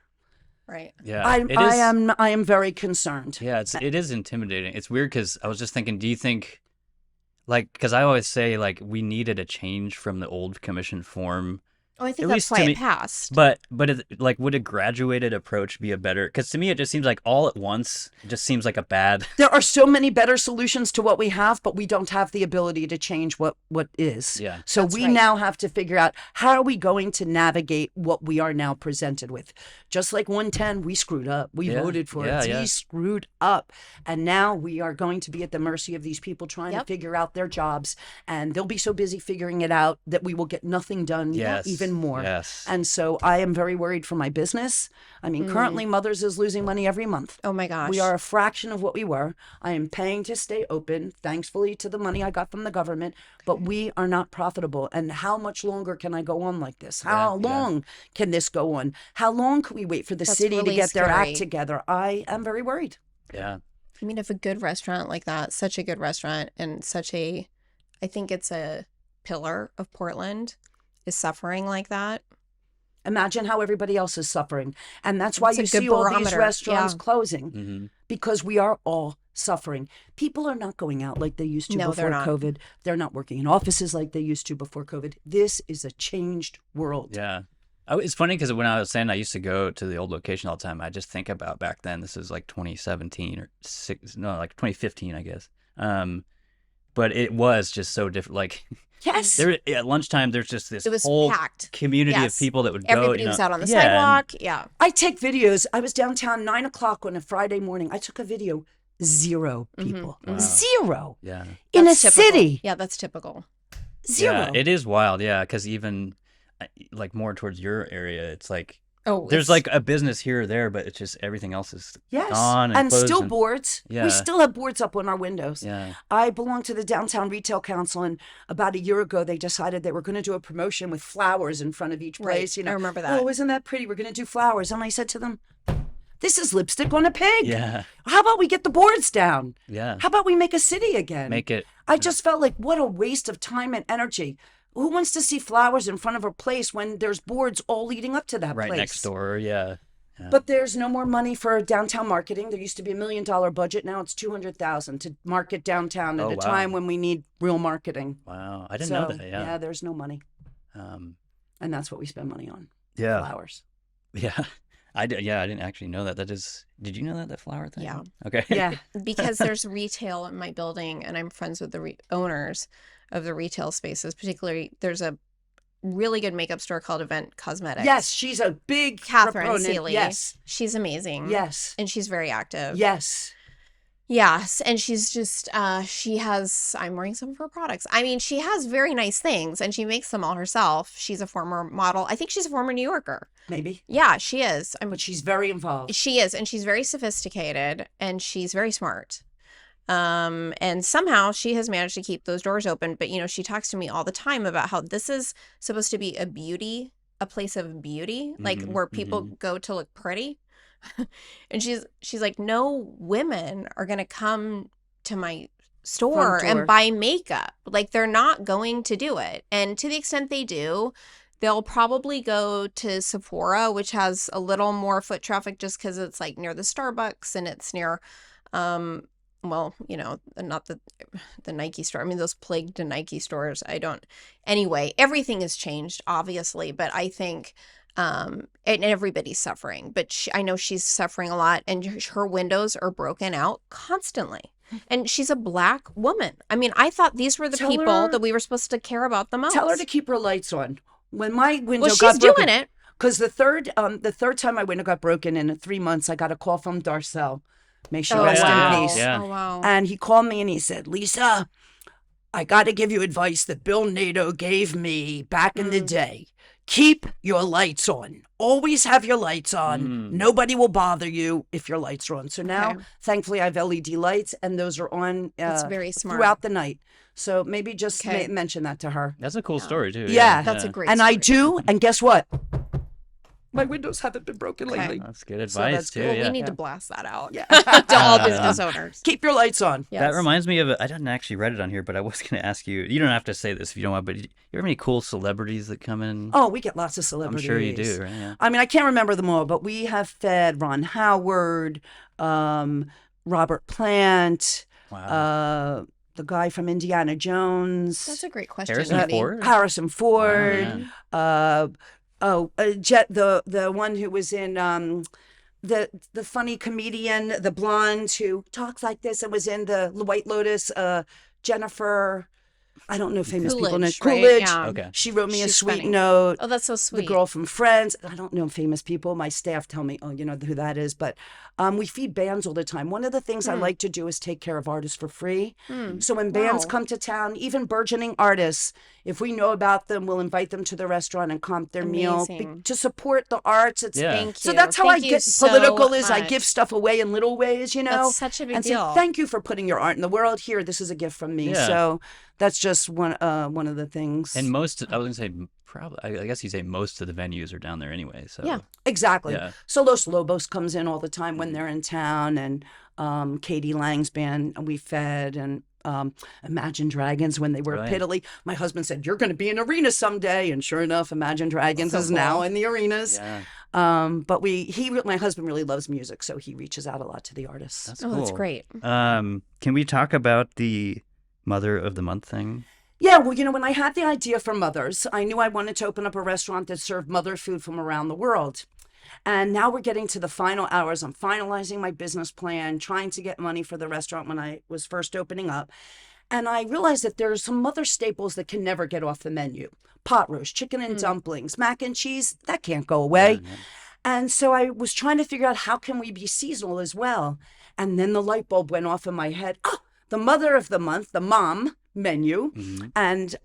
Right. Yeah, I am very concerned. Yeah, it is intimidating. It's weird because I was just thinking, do you think, like, because I always say like we needed a change from the old commission form. Oh, I think At that's least why to it me- passed. But like, would a graduated approach be a better? Because to me, it just seems like all at once. It just seems like a bad. There are so many better solutions to what we have, but we don't have the ability to change what is. Yeah. So That's we right. now have to figure out how are we going to navigate what we are now presented with. Just like 110, we screwed up. We Yeah. voted for Yeah, it. yeah. We screwed up. And now we are going to be at the mercy of these people trying to Yep. figure out their jobs. And they'll be so busy figuring it out that we will get nothing done, Yes. even more. Yes. And so I am very worried for my business. I mean, currently Mothers is losing money every month. Oh my gosh. We are a fraction of what we were. I am paying to stay open, thankfully to the money I got from the government, but we are not profitable. And how much longer can I go on like this? How Yeah. long can this go on? How long can we wait for the That's city to really get their scary. act together? I am very worried. Yeah. I mean, if a good restaurant like that, such a good restaurant and I think it's a pillar of Portland is suffering like that. Imagine how everybody else is suffering. And that's why It's a you good see all these barometer. restaurants Yeah. closing, Mm-hmm. because we are all suffering. People are not going out like they used to No, they're before not. COVID. They're not working in offices like they used to before COVID. This is a changed world. Yeah. It's funny because when I was saying I used to go to the old location all the time, I just think about back then. This is like 2017 or like 2015, I guess. But it was just so different. Like, Yes. there at lunchtime, there's just this It was whole packed. community of Yes. people that would go. Everybody you was know- out on the Yeah, and- sidewalk. Yeah. I take videos. I was downtown 9:00 on a Friday morning. I took a video. 0 people. mhm. Wow. 0 Yeah. in a That's typical. city. Yeah, that's typical. 0. Yeah, it is wild. Yeah, because even like more towards your area, it's like Oh, there's it's- like a business here or there, but it's just everything else is Yes. gone and closed still and- boards. Yeah. We still have boards up on our windows. Yeah. I belong to the Downtown Retail Council, and about a year ago, they decided they were going to do a promotion with flowers in front of each Right. place. You know, I remember that. Oh, isn't that pretty? We're going to do flowers. And I said to them, this is lipstick on a pig. Yeah. How about we get the boards down? Yeah. How about we make a city again? Make it. I just felt like, what a waste of time and energy. Who wants to see flowers in front of a place when there's boards all leading up to that Right place? next door. Yeah. But there's no more money for downtown marketing. There used to be $1 million budget. Now it's $200,000 to market downtown at Oh, a wow. time when we need real marketing. Wow. I didn't know So, that. Yeah. there's no money. Um, And that's what we spend money on. yeah. Flowers. Yeah. I didn't actually know that. That is. Did you know that flower thing? Yeah. Okay. Yeah. Because there's retail in my building, and I'm friends with the owners of the retail spaces. Particularly, there's a really good makeup store called Event Cosmetics. Yes, she's a big Catherine proponent. Seeley. Yes. She's amazing. Yes. And she's very active. Yes. Yes. And she's just, I'm wearing some of her products. I mean, she has very nice things and she makes them all herself. She's a former model. I think she's a former New Yorker. Maybe. Yeah, she is. But she's very involved. She is. And she's very sophisticated and she's very smart. And somehow she has managed to keep those doors open. But, she talks to me all the time about how this is supposed to be a place of beauty, like Mhm, where people go to look pretty. And she's like, no women are going to come to my store Front door. and buy makeup. Like, they're not going to do it. And to the extent they do, they'll probably go to Sephora, which has a little more foot traffic just because it's like near the Starbucks and it's near, well, not the Nike store. I mean, those plagued Nike stores. Anyway, everything has changed, obviously, but I think, and everybody's suffering, but I know she's suffering a lot, and her windows are broken out constantly. And she's a Black woman. I mean, I thought these were the Tell people her- that we were supposed to care about the most. Tell her to keep her lights on. When my window Well, got she's broken, doing it. because the third time my window got broken in 3 months, I got a call from Darcel. May she Oh, rest wow. in peace. Yeah. Oh, wow. And he called me and he said, Lisa, I got to give you advice that Bill Nato gave me back in the day. Keep your lights on. Always have your lights on. Nobody will bother you if your lights are on. So now, Okay. thankfully, I have LED lights, and those are on That's very smart. throughout the night. So maybe just Okay. mention that to her. That's a cool story too. Yeah. That's a great And I story. do, and guess what? My windows haven't been broken Okay. lately. That's good So advice that's too. cool. Well, Yeah. we need to blast that out Yeah. to all business owners. Keep your lights on. Yes. That reminds me of I didn't actually write it on here, but I was going to ask you. You don't have to say this if you don't want, but you have any cool celebrities that come in? Oh, we get lots of I'm celebrities. sure you do, right? Yeah. I mean, I can't remember them all, but we have fed Ron Howard, Robert Plant, Wow. the guy from Indiana Jones, That's a great question. Harrison Wendy. Ford? Harrison Ford. yeah. Jet, the one who was in the funny comedian, the blonde who talks like this and was in the White Lotus. Jennifer, I don't know famous people. Coolidge, Coolidge. right? Yeah. Okay. She wrote me a She's sweet funny. note. Oh, that's so The sweet. girl from Friends. I don't know famous people. My staff tell me, oh, you know who that is. But we feed bands all the time. One of the things I like to do is take care of artists for free. So when bands Wow. come to town, even burgeoning artists, if we know about them, we'll invite them to the restaurant and comp their meal Amazing. to support the arts. It's Yeah. Thank you. so that's how Thank I you get so political. Is I much. give stuff away in little ways, you know. That's such a big and deal. say thank you for putting your art in the world. Here, this is a gift from me. Yeah. So that's just one of the things. And most, I was going to say, probably, I guess you say most of the venues are down there anyway. So Yeah. Exactly. Yeah. So Los Lobos comes in all the time when they're in town, and Katie Lang's band we fed, and Imagine Dragons when they were Right. at Piddly. My husband said, "You're going to be in arena someday," and sure enough, Imagine Dragons So is now cool. in the arenas. Yeah, But my husband really loves music, so he reaches out a lot to the artists. that's Oh, cool. that's great. Can we talk about the Mother of the Month thing? Yeah, well, when I had the idea for mothers, I knew I wanted to open up a restaurant that served mother food from around the world. And now we're getting to the final hours. I'm finalizing my business plan, trying to get money for the restaurant when I was first opening up. And I realized that there's some mother staples that can never get off the menu. Pot roast, chicken and dumplings, mac and cheese, that can't go away. Yeah, yeah. And so I was trying to figure out how can we be seasonal as well. And then the light bulb went off in my head. Oh, the Mother of the Month, the mom menu. Mhm. And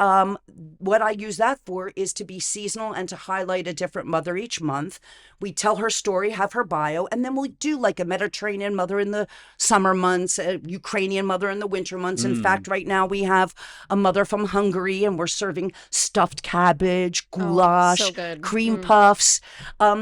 what I use that for is to be seasonal and to highlight a different mother each month. We tell her story, have her bio, and then we do like a Mediterranean mother in the summer months, a Ukrainian mother in the winter months. In fact, right now we have a mother from Hungary, and we're serving stuffed cabbage, goulash, so good. cream puffs.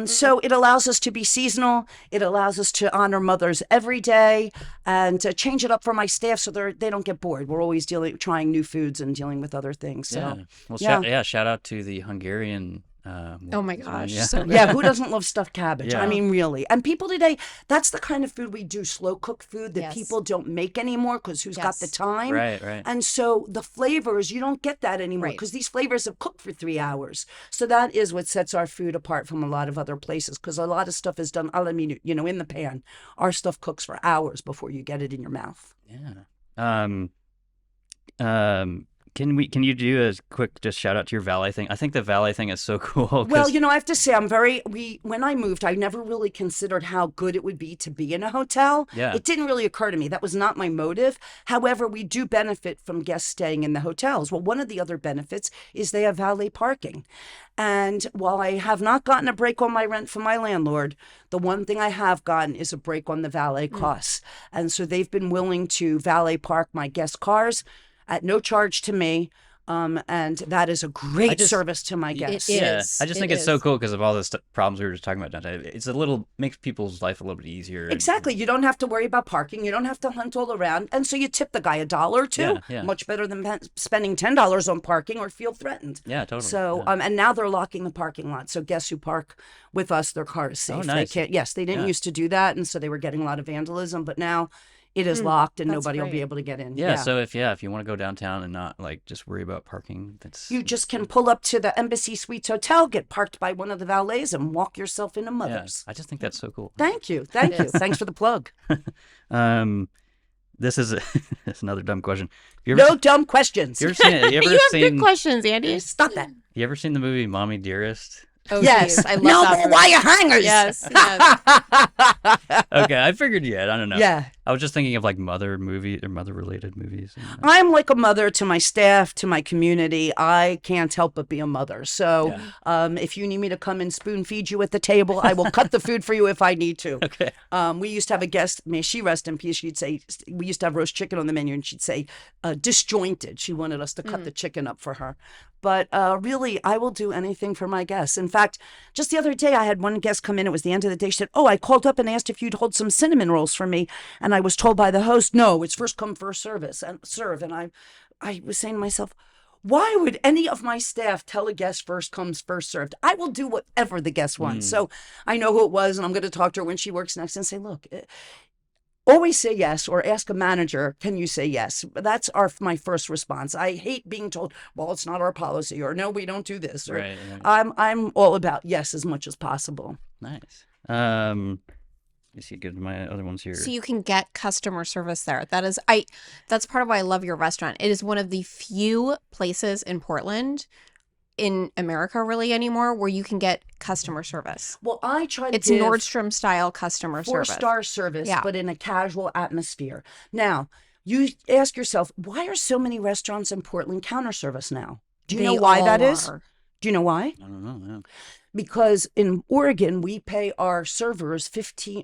So it allows us to be seasonal. It allows us to honor mothers every day and to change it up for my staff so they don't get bored. We're always trying new foods and dealing with other things. So Yeah. Well, yeah. shout out to the Hungarian. Oh my gosh. Yeah. So good. yeah, who doesn't love stuffed cabbage? Yeah. I mean, really. And people today, that's the kind of food we do, slow cooked food that Yes. people don't make anymore because who's got the Yes. time? Right, right. And so the flavors, you don't get that anymore Right. because these flavors have cooked for 3 hours. So that is what sets our food apart from a lot of other places because a lot of stuff is done a la minute, in the pan. Our stuff cooks for hours before you get it in your mouth. Yeah. Can you do a quick just shout out to your valet thing? I think the valet thing is so cool. 'Cause- Well, I have to say, when I moved, I never really considered how good it would be to be in a hotel. Yeah. It didn't really occur to me. That was not my motive. However, we do benefit from guests staying in the hotels. Well, one of the other benefits is they have valet parking. And while I have not gotten a break on my rent from my landlord, the one thing I have gotten is a break on the valet costs. And so they've been willing to valet park my guest cars at no charge to me. And that is a great service to my guests. It yeah, is. I just It think it's so is. cool because of all the problems we were just talking about downtown. It's makes people's life a little bit easier. and- Exactly. You don't have to worry about parking. You don't have to hunt all around. And so you tip the guy $1 or $2. Yeah, yeah. Much better than spending $10 on parking or feel threatened. Yeah, totally. So, yeah. and now they're locking the parking lot. So guests who park with us, their car is safe. Oh, nice. They didn't Yeah. used to do that. And so they were getting a lot of vandalism. But now it is locked and that's nobody will great. be able to get in. Yeah, so if you want to go downtown and not like just worry about parking, that's You just can pull up to the Embassy Suites Hotel, get parked by one of the valets, and walk yourself into yeah. Mother's. I just think that's so cool. Thank you. Thank you. Thanks for the plug. This is it's another dumb question. You ever, No dumb questions. you ever seen you You ever have seen good questions, Andy. Stop that. you ever seen the movie Mommy Dearest? Oh, Yes. geez. I love no that more movie. wire hangers. Yes. Yes. Okay, I figured you had. I don't know. Yeah. I was just thinking of like mother related movies. I'm like a mother to my staff, to my community. I can't help but be a mother. So if you need me to come and spoon feed you at the table, I will cut the food for you if I need to. Okay. We used to have a guest, may she rest in peace, she'd say, we used to have roast chicken on the menu and she'd say, disjointed. She wanted us to cut the chicken up for her. But really, I will do anything for my guests. In fact, just the other day, I had one guest come in. It was the end of the day. She said, "Oh, I called up and asked if you'd hold some cinnamon rolls for me." And I was told by the host, "No, it's first come, first serve." And I was saying to myself, why would any of my staff tell a guest first comes, first served? I will do whatever the guest wants. So I know who it was, and I'm going to talk to her when she works next and say, look, always say yes, or ask a manager, can you say yes? That's my first response. I hate being told, well, it's not our policy, or no, we don't do this. Or, Right. I'm all about yes as much as possible. Nice. Let me see. Get my other ones here. So you can get customer service there. That's part of why I love your restaurant. It is one of the few places in Portland, in America really anymore, where you can get customer service. Well, I try to It's give Nordstrom style customer service. 4-star service, Yeah. but in a casual atmosphere. Now, you ask yourself, why are so many restaurants in Portland counter service now? Do you know They why all that is? are. Do you know why? I don't know. Yeah. Because in Oregon, we pay our servers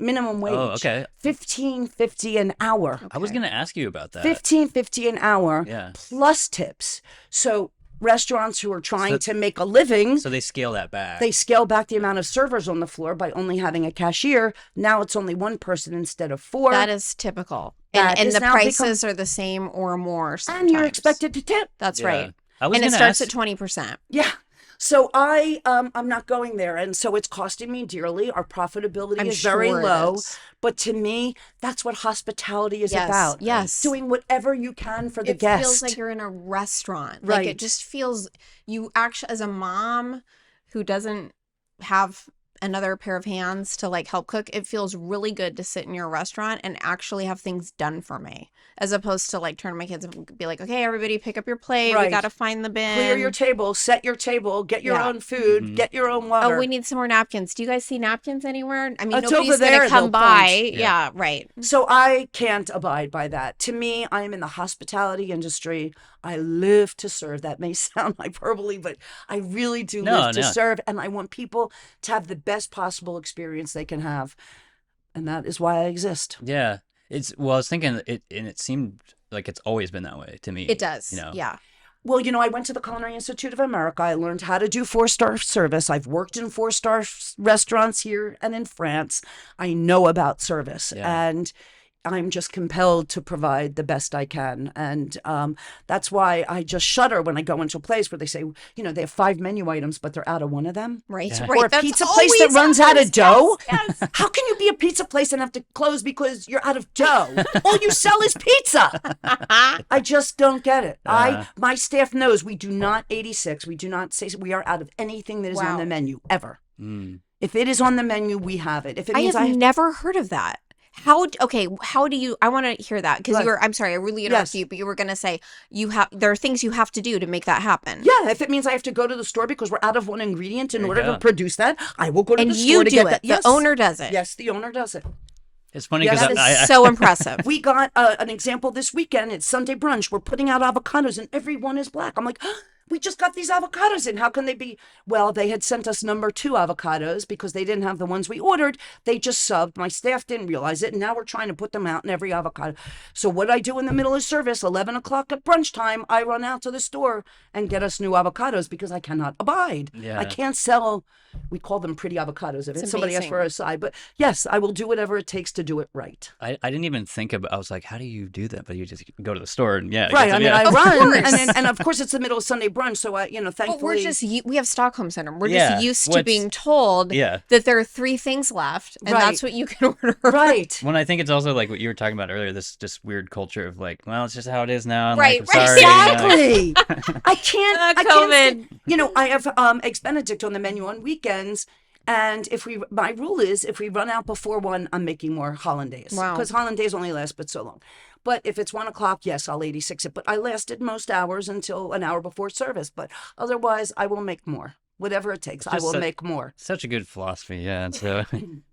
minimum wage. Oh, okay. $15.50 an hour. I was gonna ask you about that. $15.50 an hour Yeah. plus tips. So restaurants who are trying to make a living, So they scale that back. they scale back the amount of servers on the floor by only having a cashier. Now it's only one person instead of 4. That is typical. That And is the now prices are the same or more sometimes. and you're expected to tip. That's Yeah. right. I was And it gonna starts ask, at 20%. Yeah. So I'm not going there, and so it's costing me dearly. Our profitability I'm is very sure it low, is. but to me, that's what hospitality is Yes, about. yes. Doing whatever you can for the It guest. feels like you're in a restaurant. Like Right. it just feels you actually, as a mom who doesn't have another pair of hands to like help cook, it feels really good to sit in your restaurant and actually have things done for me, as opposed to like turn to my kids and be like, okay, everybody pick up your plate. We Right. got to find the bin. Clear your table, set your table, get your Yeah. own food, Mhm. get your own water. Oh, we need some more napkins. Do you guys see napkins anywhere? I mean, It's nobody's over going there, to come they'll by. point. Yeah, right. So I can't abide by that. To me, I am in the hospitality industry. I live to serve. That may sound hyperbole, but I really do live to serve. And I want people to have the best possible experience they can have. And that is why I exist. Yeah. Well, I was thinking and it seemed like it's always been that way to me. It does. You know? Yeah. Well, I went to the Culinary Institute of America. I learned how to do 4-star service. I've worked in 4-star restaurants here and in France. I know about service. Yeah. And I'm just compelled to provide the best I can. And that's why I just shudder when I go into a place where they say, they have 5 menu items, but they're out of one of them. Right. Yeah. Right. Or a That's pizza place that always runs out of ours. dough. Yes. How can you be a pizza place and have to close because you're out of dough? All you sell is pizza. I just don't get it. My staff knows we do not 86. We do not say we are out of anything that is on Wow. the menu ever. Mm. If it is on the menu, we have it. If it I means have never heard of that. How do you, I want to hear that because Right. I'm sorry, I really interrupted Yes. you, but you were going to say there are things you have to do to make that happen. yeah, if it means I have to go to the store because we're out of one ingredient in There you order to go. produce that, I will go to And the you store to do get it. that. The Yes. owner does it. Yes, the owner does it. It's funny Yeah, because That is so impressive. We got an example this weekend. It's Sunday brunch. We're putting out avocados, and everyone is black. I'm like, we just got these avocados in. How can they be? Well, they had sent us number 2 avocados because they didn't have the ones we ordered. They just subbed. My staff didn't realize it, and now we're trying to put them out in every avocado. So what I do in the middle of service, 11 o'clock at brunch time, I run out to the store and get us new avocados because I cannot abide. Yeah. I can't sell. We call them pretty avocados. If It's somebody asks amazing. for a side, but yes, I will do whatever it takes to do it right. I didn't even think about. I was like, how do you do that? But you just go to the store and get Right. them, I mean, yeah. I Of run, course. and of course, it's the middle of Sunday brunch. So But thankfully, we have Stockholm Syndrome. We're Yeah, just used to what's- being told Yeah. that there are 3 things left, and Right. that's what you can order. right. When I think it's also like what you were talking about earlier, this just weird culture of like, well, it's just how it is now. And Right, like, I'm right. sorry, you know, like- Exactly. I can't. COVID. I have eggs Benedict on the menu on weekends, and my rule is if we run out before 1, I'm making more hollandaise. Wow. Because hollandaise only lasts but so long. But if it's 1 o'clock, yes, I'll 86 it. But I lasted most hours until an hour before service. But otherwise, I will make more. Whatever it takes, I just will a- make more. Such a good philosophy, yeah. And so,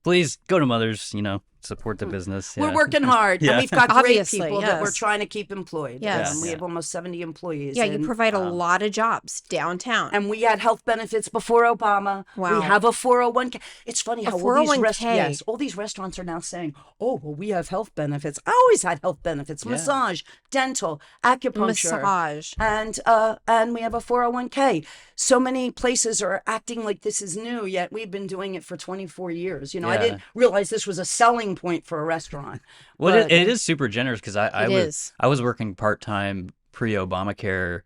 please go to Mother's. Support the business. We're yeah. working hard, Yeah. and we've got great Obviously, people that we're yes. trying to keep employed. Yes. We Yeah. have almost 70 employees. Yeah, you and, provide a lot of jobs downtown. and we had health benefits before Obama. Wow. We have a 401k. It's funny A how 401k. all these restaurants are now saying, "Oh, well, we have health benefits." I always had health benefits: Yeah. massage, dental, acupuncture, Massage. and we have a 401k. So many places are acting like this is new, yet we've been doing it for 24 years. I Yeah. didn't realize this was a selling point for a restaurant. Well, But- it is super generous because I It was is. I was working part time pre Obamacare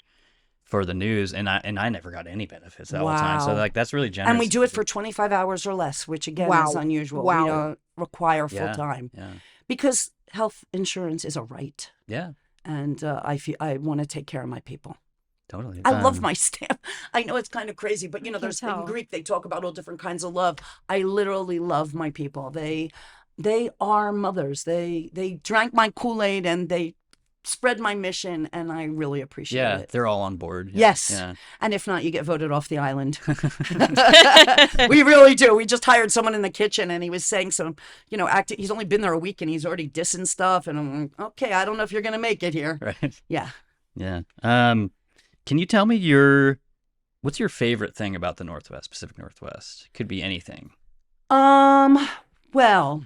for the news, and I never got any benefits the whole time. So Wow. like that's really generous. And we do it for 25 hours or less, which again Wow. is unusual. Wow. We don't require Yeah. full time Yeah, because health insurance is a right, yeah, and I want to take care of my people. totally. I love my staff. I know it's kind of crazy, but there's in tell. Greek they talk about all different kinds of love. I literally love my people. They are mothers. They drank my Kool-Aid and they spread my mission, and I really appreciate Yeah, it. they're all on board. Yeah. Yes. Yeah. And if not, you get voted off the island. We really do. We just hired someone in the kitchen, and he was saying some, he's only been there a week, and he's already dissing stuff. And I'm like, okay, I don't know if you're going to make it here. Right. Yeah. Yeah. Can you tell me what's your favorite thing about the Northwest, Pacific Northwest? Could be anything. Well,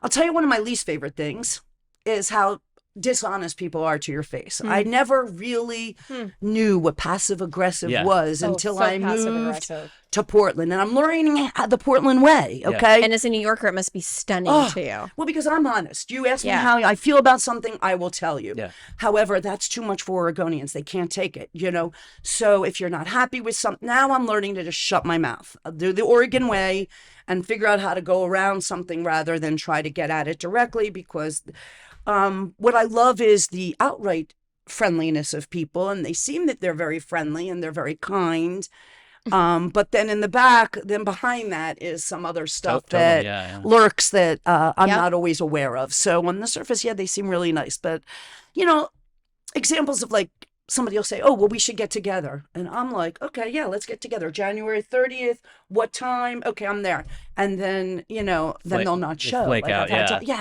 I'll tell you one of my least favorite things is how dishonest people are to your face. I never really knew what passive aggressive was until I moved to Portland, and I'm learning the Portland way. Okay, And as a New Yorker, it must be stunning to you. well, because I'm honest. You ask me how I feel about something, I will tell you. Yeah. However, that's too much for Oregonians. They can't take it, you know. So if you're not happy with something, now I'm learning to just shut my mouth. I'll do the Oregon way and figure out how to go around something rather than try to get at it directly, because what I love is the outright friendliness of people, and they seem that they're very friendly and they're very kind. But then in the back, then behind that is some other stuff that lurks that I'm not always aware of. So on the surface, they seem really nice. But, you know, examples of like somebody will say, oh, well, we should get together. And I'm like, okay, yeah, let's get together. January 30th, what time? Okay, I'm there. And then, you know, then they'll not show. Flake out,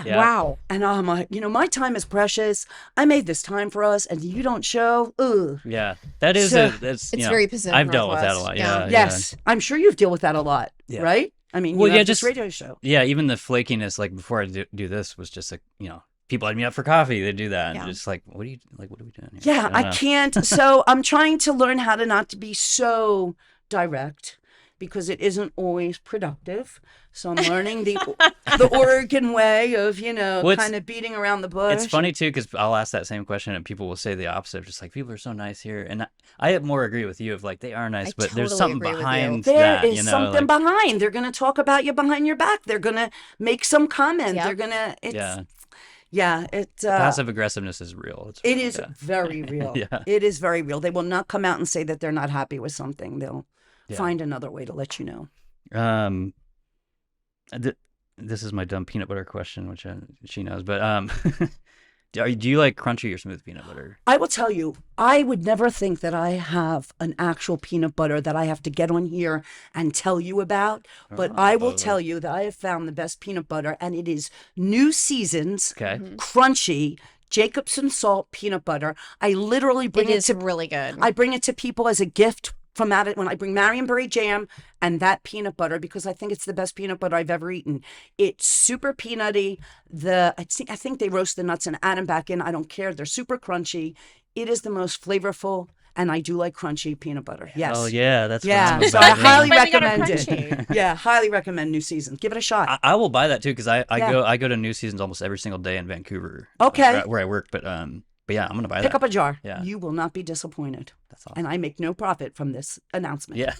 Wow. And I'm like, you know, my time is precious. I made this time for us, and you don't show. Ugh. Yeah, that is it's very Pacific I've dealt with that a Northwest. lot. Yeah. Yes, I'm sure you've dealt with that a lot, right? I mean, you have this radio show. Yeah, even the flakiness, like before I do this, was just like, you know, people had me up for coffee. They do that, and just like, what are we doing here? Yeah, I can't. So I'm trying to learn how to not to be so direct, because it isn't always productive. So I'm learning the Oregon way of, you know, kind of beating around the bush. It's funny too, because I'll ask that same question and people will say the opposite, just like, people are so nice here. And I more agree with you of like, they are nice, but there's something behind that. There is something behind. They're going to talk about you behind your back. They're going to make some comment. They're going to, passive aggressiveness is real. It is very real. It is very real. They will not come out and say that they're not happy with something. They'll find another way to let you know. This is my dumb peanut butter question, which she knows, but do you like crunchy or smooth peanut butter? I will tell you, I would never think that I have an actual peanut butter that I have to get on here and tell you about, but I will tell you that I have found the best peanut butter, and it is New Seasons, crunchy, Jacobson salt peanut butter. I literally bring it to really good. I bring it to people as a gift from at it when I bring Marionberry jam and that peanut butter, because I think it's the best peanut butter I've ever eaten. It's super peanutty. I think they roast the nuts and add them back in. I don't care. They're super crunchy. It is the most flavorful, and I do like crunchy peanut butter. Yes. Oh yeah, that's so I highly recommend it. Yeah, highly recommend New Seasons. Give it a shot. I will buy that too, because I go to New Seasons almost every single day in Vancouver. Okay. Where I work, but yeah, I'm gonna buy that. Pick up a jar. Yeah. You will not be disappointed. That's awesome. And I make no profit from this announcement. Yeah.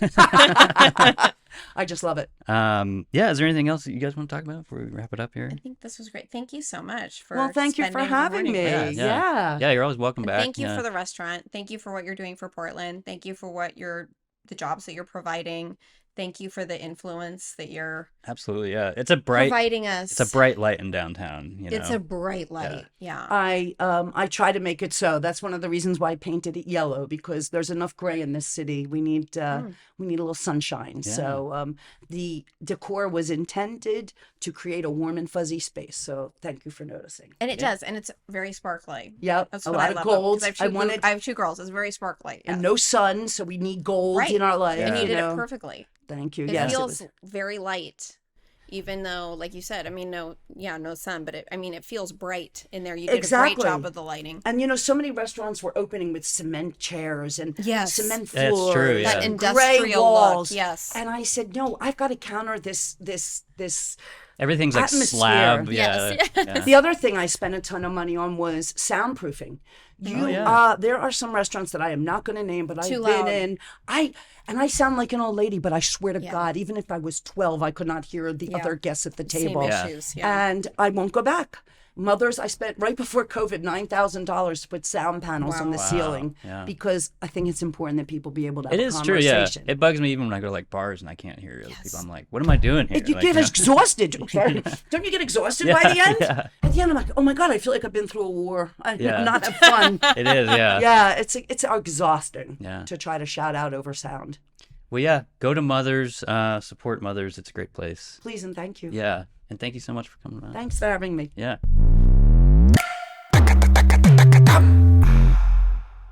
I just love it. Is there anything else that you guys want to talk about before we wrap it up here? I think this was great. Thank you so much for thank you for having me. Yeah, you're always welcome back. Thank you for the restaurant. Thank you for what you're doing for Portland. Thank you for what the jobs that you're providing. Thank you for the influence that you're providing us. It's a bright light in downtown. You know? It's a bright light. Yeah. I try to make it so. That's one of the reasons why I painted it yellow, because there's enough gray in this city. We need a little sunshine. Yeah. So the decor was intended to create a warm and fuzzy space. So thank you for noticing. And it does, and it's very sparkly. Yep. That's a what lot I love. of gold. I have two girls. It's very sparkly. And no sun, so we need gold in our life. And you did it perfectly. Thank you. It feels very light, even though, like you said, I mean, no sun, but it feels bright in there. You did a great job with the lighting. And, you know, so many restaurants were opening with cement chairs and cement floors. That's true, yeah. That industrial gray walls. Look, yes. And I said, no, I've got to counter this everything's like atmosphere. slab. Yes. Yeah. The other thing I spent a ton of money on was soundproofing. There are some restaurants that I am not going to name, but I've been in. I sound like an old lady, but I swear to God, even if I was 12, I could not hear the other guests at the table. Same issues, And I won't go back. Mothers, I spent right before COVID $9,000 to put sound panels on the ceiling because I think it's important that people be able to have a conversation. It is true, yeah. It bugs me even when I go to like bars and I can't hear other people. I'm like, what am I doing here? You get exhausted. Okay? Don't you get exhausted by the end? Yeah. At the end, I'm like, oh my God, I feel like I've been through a war. I not have fun. It is, yeah. Yeah, it's exhausting to try to shout out over sound. Well, yeah, go to Mothers, support Mothers. It's a great place. Please and thank you. Yeah, and thank you so much for coming on. Thanks for having me. Yeah.